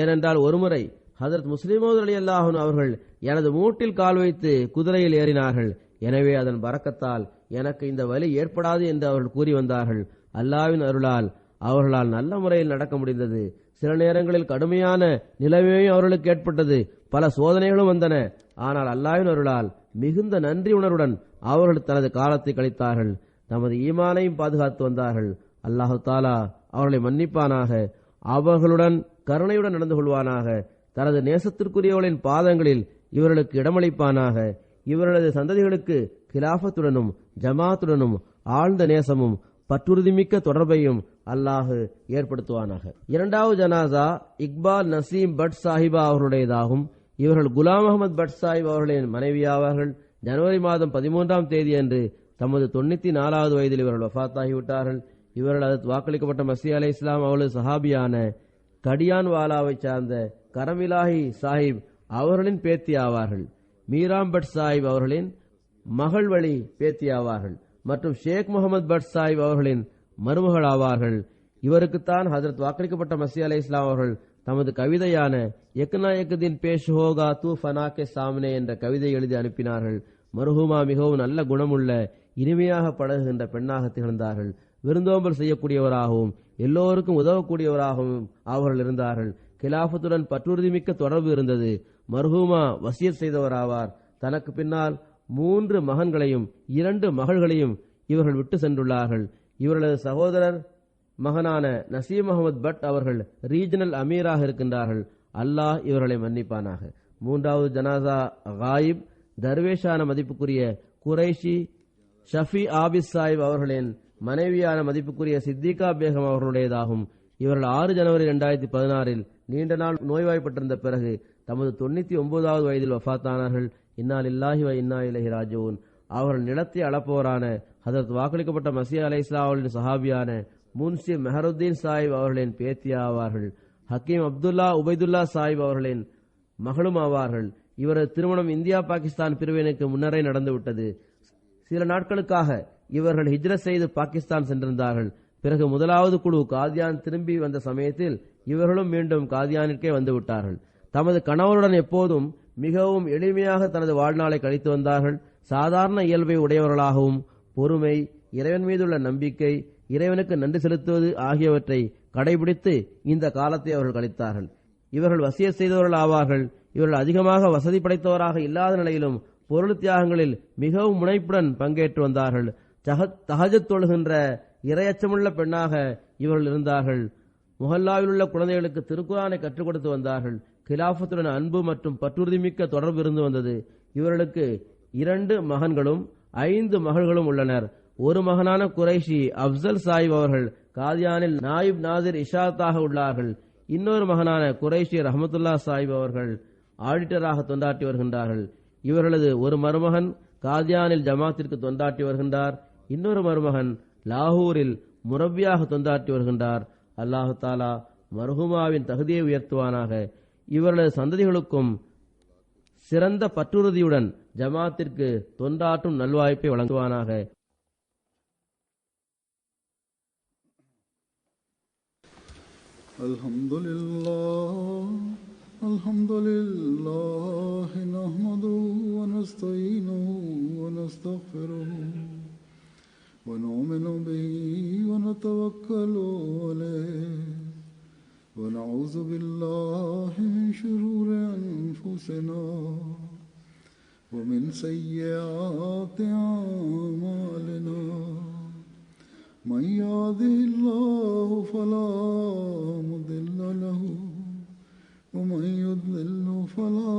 ஏனென்றால் ஒருமுறை ஹஜரத் முஸ்லிமோத் ரலியல்லாஹு அன்ஹு அவர்கள் எனது மூட்டில் கால் வைத்து குதிரையில் ஏறினார்கள். எனவே அதன் பரக்கத்தால் எனக்கு இந்த வலி ஏற்படாது என்று அவர்கள் கூறி வந்தார்கள். அல்லாஹ்வின் அருளால் அவர்களால் நல்ல முறையில் நடக்க முடிந்தது. சில நேரங்களில் கடுமையான நிலைமையும் அவர்களுக்கு ஏற்பட்டது. பல சோதனைகளும் வந்தன. ஆனால் அல்லாஹ்வின் அருளால் மிகுந்த நன்றி உணர்வுடன் அவர்கள் தனது காலத்தை கழித்தார்கள். தமது ஈமானையும் பாதுகாத்து வந்தார்கள். அல்லாஹு தாலா அவர்களை மன்னிப்பானாக, அவர்களுடன் கருணையுடன் நடந்து கொள்வானாக. தனது நேசத்திற்குரியவர்களின் பாதங்களில் இவர்களுக்கு இடமளிப்பானாக. இவர்களது சந்ததிகளுக்கு கிலாஃபத்துடனும் ஜமாத்துடனும் ஆழ்ந்த நேசமும் பற்றுறுதிமிக்க தொடர்பையும் அல்லாஹ் ஏற்படுத்துவானாக. 2வது ஜனாசா இக்பால் நசீம் பட் சாஹிபா அவர்களுடையதாகும். இவர்கள் குலாம் அகமது பட் சாஹிப் அவர்களின் மனைவியாவார்கள். ஜனவரி மாதம் 13ஆம் தேதி அன்று தமது 94வது வயதில் இவர்கள் வஃபாத்தாகிவிட்டார்கள். இவர்கள் அதற்கு வாக்களிக்கப்பட்ட மஸீஹ் அலைஹிஸ்ஸலாம் அவர்களது சஹாபியான கடியான் வாலாவை சார்ந்த கரமிலாஹி சாஹிப் அவர்களின் பேத்தி ஆவார்கள். மீராம் பட் சாஹிப் அவர்களின் மகள் வழி பேத்தி ஆவார்கள் மற்றும் ஷேக் முகமது பட் சாஹிப் அவர்களின் மருமகள் ஆவார்கள். இவருக்குத்தான் ஹஜரத் வாக்களிக்கப்பட்ட மஸீஹ் அலைஹிஸ்ஸலாம் அவர்கள் தமது கவிதையான எக்னா எக்தின் பேஷ் ஹோகா தூ ஃபனாக்கே சாமனே என்ற கவிதை எழுதி அனுப்பினார்கள். மர்ஹூமா மிகவும் நல்ல குணமுள்ள இனிமையாக பழகுகின்ற பெண்ணாக திகழ்ந்தார்கள். விருந்தோம்பல் செய்யக்கூடியவராகவும் எல்லோருக்கும் உதவக்கூடியவராகவும் அவர்கள் இருந்தார்கள். கிலாஃபத்துடன் பற்றுறுதிமிக்க தொடர்பு இருந்தது. மர்ஹூமா வசியத் செய்தவராவார். தனக்கு பின்னால் 3 மகன்களையும் 2 மகள்களையும் இவர்கள் விட்டு சென்றுள்ளார்கள். இவர்களது சகோதரர் மகனான நசீம் அகமது பட் அவர்கள் ரீஜனல் அமீராக இருக்கின்றார்கள். அல்லாஹ் இவர்களை மன்னிப்பானாக. 3வது ஜனாசா காயிப் தர்வேஷான மதிப்புக்குரிய குரைஷி ஷஃபி ஆபிஸ் சாஹிப் அவர்களின் மனைவியான மதிப்புக்குரிய சித்திகா பேகம் அவர்களுடையதாகும். இவர்கள் 6 ஜனவரி 2016 நீண்ட நாள் நோய்வாய்ப்பட்டிருந்த பிறகு தமது 99வது வயதில் வஃபாத்தானார்கள். இன்னா லில்லாஹி வ இன்னா இலைஹி ராஜிஊன். அவர்கள் நிலத்தை அளப்பவரான ஹஜரத் வாக்களிக்கப்பட்ட மஸீஹ் அலைஹிஸ்ஸலாம் அவர்களின் சஹாபியான முன்சி மெஹருத்தீன் சாஹிப் அவர்களின் பேத்தியா ஆவார்கள். ஹக்கீம் அப்துல்லா உபைதுல்லா சாஹிப் அவர்களின் மகளும் ஆவார்கள். இவரது திருமணம் இந்தியா பாகிஸ்தான் பிரிவினைக்கு முன்னரே நடந்துவிட்டது. சில நாட்களுக்காக இவர்கள் ஹிஜ்ரத் செய்து பாகிஸ்தான் சென்றிருந்தார்கள். பிறகு முதலாவது குழு காதியான் திரும்பி வந்த சமயத்தில் இவர்களும் மீண்டும் காதியானிற்கே வந்துவிட்டார்கள். தமது கணவருடன் எப்போதும் மிகவும் எளிமையாக தனது வாழ்நாளை கழித்து வந்தார்கள். சாதாரண இயல்பை உடையவர்களாகவும் பொறுமை, இறைவன் மீதுள்ள நம்பிக்கை, இறைவனுக்கு நன்றி செலுத்துவது ஆகியவற்றை கடைபிடித்து இந்த காலத்தை அவர்கள் கழித்தார்கள். இவர்கள் வசியத் செய்தவர்கள் ஆவார்கள். இவர்கள் அதிகமாக வசதி படைத்தவராக இல்லாத நிலையிலும் பொருள் தியாகங்களில் மிகவும் முனைப்புடன் பங்கேற்று வந்தார்கள். தஹஜ்ஜுத் தொழுகின்ற இரையச்சமுள்ள பெண்ணாக இவர்கள் இருந்தார்கள். முஹல்லாவில் உள்ள குழந்தைகளுக்கு திருக்குர்ஆனை கற்றுக் கொடுத்து வந்தார்கள். கிலாஃபத்துடன் அன்பு மற்றும் பற்றுறுதிமிக்க தொடர்பு இருந்து வந்தது. இவர்களுக்கு 2 மகன்களும் 5 மகள்களும் உள்ளனர். ஒரு மகனான குரைஷி அப்சல் சாஹிப் அவர்கள் காதியானில் நாயிப் நாசிர் இஷாத்தாக உள்ளார்கள். இன்னொரு மகனான குரைஷி ரஹமத்துல்லா சாஹிப் அவர்கள் ஆடிட்டராக தொண்டாற்றி வருகின்றார்கள். இவர்களது ஒரு மருமகன் காதியானில் ஜமாத்திற்கு தொண்டாற்றி வருகின்றார். இன்னொரு மருமகன் லாகூரில் முரப்பியாக தொண்டாற்றி வருகின்றார். அல்லாஹு தாலா மர்ஹூமாவின் தகுதியை உயர்த்துவானாக. இவர்களது சந்ததிகளுக்கும் சிறந்த பற்றுறுதியுடன் ஜமாத்திற்கு தொண்டாற்றும் நல்வாய்ப்பை வழங்குவானாக. அல்ஹம்துலில்லாஹ் நஹ்மதுஹு வ நஸ்தஈனுஹு வ நஸ்தக்ஃபிருஹு வ நு'மினு பிஹி வ நதவக்கலு அலைஹி வ நஊது பில்லாஹி மின் ஷுரூரி அன்ஃபுஸினா வ மின் ஸய்யிஆத்தி அஅமாலினா. من يهده الله فلا مضل له ومن يضلل فلا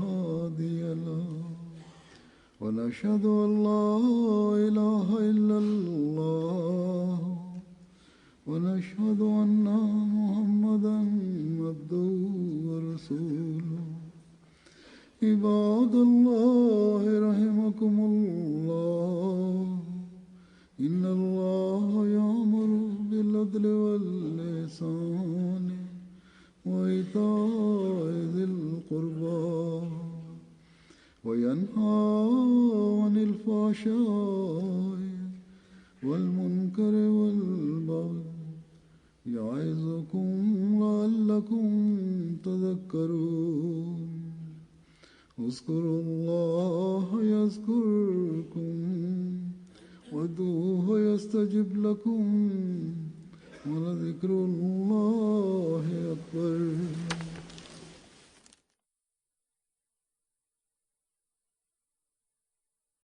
هادي له ونشهد أن لا إله إلا الله ونشهد أن محمدا عبده ورسوله. عباد الله رحمكم الله إن الله يأمر بالعدل والإحسان وإيتاء ذي القربى وينهى عن الفحشاء والمنكر والبغي يعظكم لعلكم تذكرون. اذكروا الله يذكركم وادعوه يستجب لكم ولذكر الله أكبر.